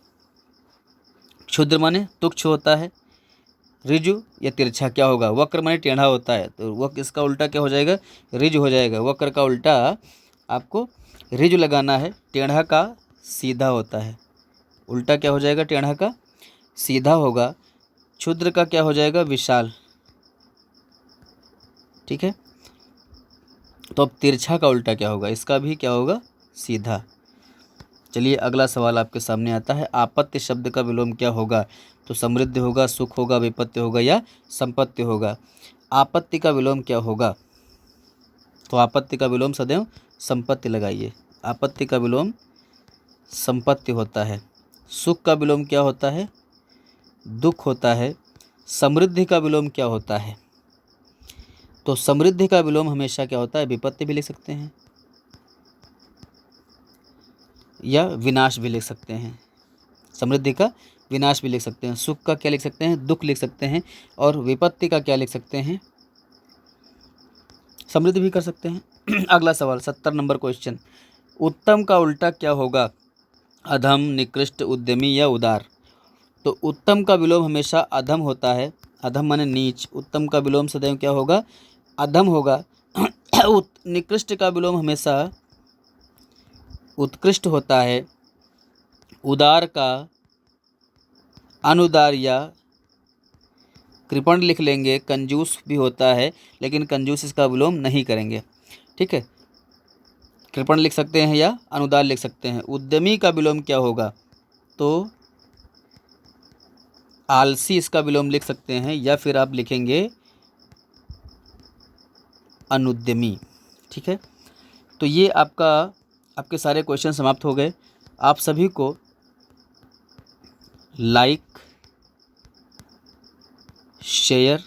क्षुद्र माने तुच्छ होता है। ऋजु या तिरछा क्या होगा? वक्र माने टेढ़ा होता है, तो वक्र इसका उल्टा क्या हो जाएगा? ऋजु हो जाएगा। वक्र का उल्टा आपको ऋजु लगाना है। टेढ़ा का सीधा होता है, उल्टा क्या हो जाएगा? टेढ़ा का सीधा होगा। क्षुद्र का क्या हो जाएगा? विशाल। ठीक है, तो अब तिरछा का उल्टा क्या होगा? इसका भी क्या होगा? सीधा। चलिए अगला सवाल आपके सामने आता है, आपत्ति शब्द का विलोम क्या होगा? तो समृद्धि होगा, सुख होगा, विपत्ति होगा या संपत्ति होगा। आपत्ति का विलोम क्या होगा? तो आपत्ति का विलोम सदैव संपत्ति लगाइए। आपत्ति का विलोम संपत्ति होता है। सुख का विलोम क्या होता है? दुख होता है। समृद्धि का विलोम क्या होता है? तो समृद्धि का विलोम हमेशा क्या होता है? विपत्ति भी लिख सकते हैं या विनाश भी लिख सकते हैं। समृद्धि का विनाश भी लिख सकते हैं। सुख का क्या लिख सकते हैं? दुख लिख सकते हैं। और विपत्ति का क्या लिख सकते हैं? समृद्धि भी कर सकते हैं। अगला सवाल 70 नंबर क्वेश्चन, उत्तम का उल्टा क्या होगा? अधम, निकृष्ट, उद्यमी या उदार। तो उत्तम का विलोम हमेशा अधम होता है। अधम माने नीच। उत्तम का विलोम सदैव क्या होगा? अधम होगा। निकृष्ट का विलोम हमेशा उत्कृष्ट होता है। उदार का अनुदार या कृपण लिख लेंगे। कंजूस भी होता है, लेकिन कंजूस इसका विलोम नहीं करेंगे। ठीक है, कृपण लिख सकते हैं या अनुदार लिख सकते हैं। उद्यमी का विलोम क्या होगा? तो आलसी इसका विलोम लिख सकते हैं, या फिर आप लिखेंगे अनुद्यमी। ठीक है, तो ये आपके सारे क्वेश्चन समाप्त हो गए। आप सभी को लाइक शेयर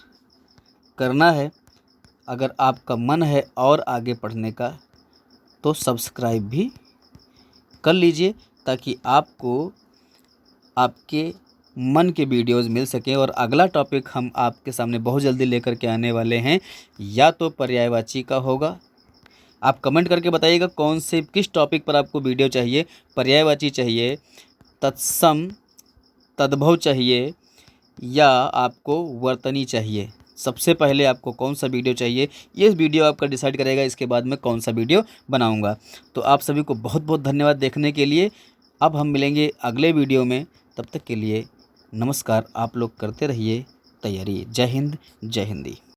करना है। अगर आपका मन है और आगे पढ़ने का तो सब्सक्राइब भी कर लीजिए, ताकि आपको आपके मन के वीडियोस मिल सकें। और अगला टॉपिक हम आपके सामने बहुत जल्दी लेकर के आने वाले हैं, या तो पर्यायवाची का होगा। आप कमेंट करके बताइएगा कौन से किस टॉपिक पर आपको वीडियो चाहिए। पर्यायवाची चाहिए, तत्सम तद्भव चाहिए या आपको वर्तनी चाहिए। सबसे पहले आपको कौन सा वीडियो चाहिए, ये वीडियो आपका डिसाइड करेगा इसके बाद मैं कौन सा वीडियो बनाऊंगा। तो आप सभी को बहुत बहुत धन्यवाद देखने के लिए। अब हम मिलेंगे अगले वीडियो में, तब तक के लिए नमस्कार। आप लोग करते रहिए तैयारी। जय हिंद, जय हिंदी।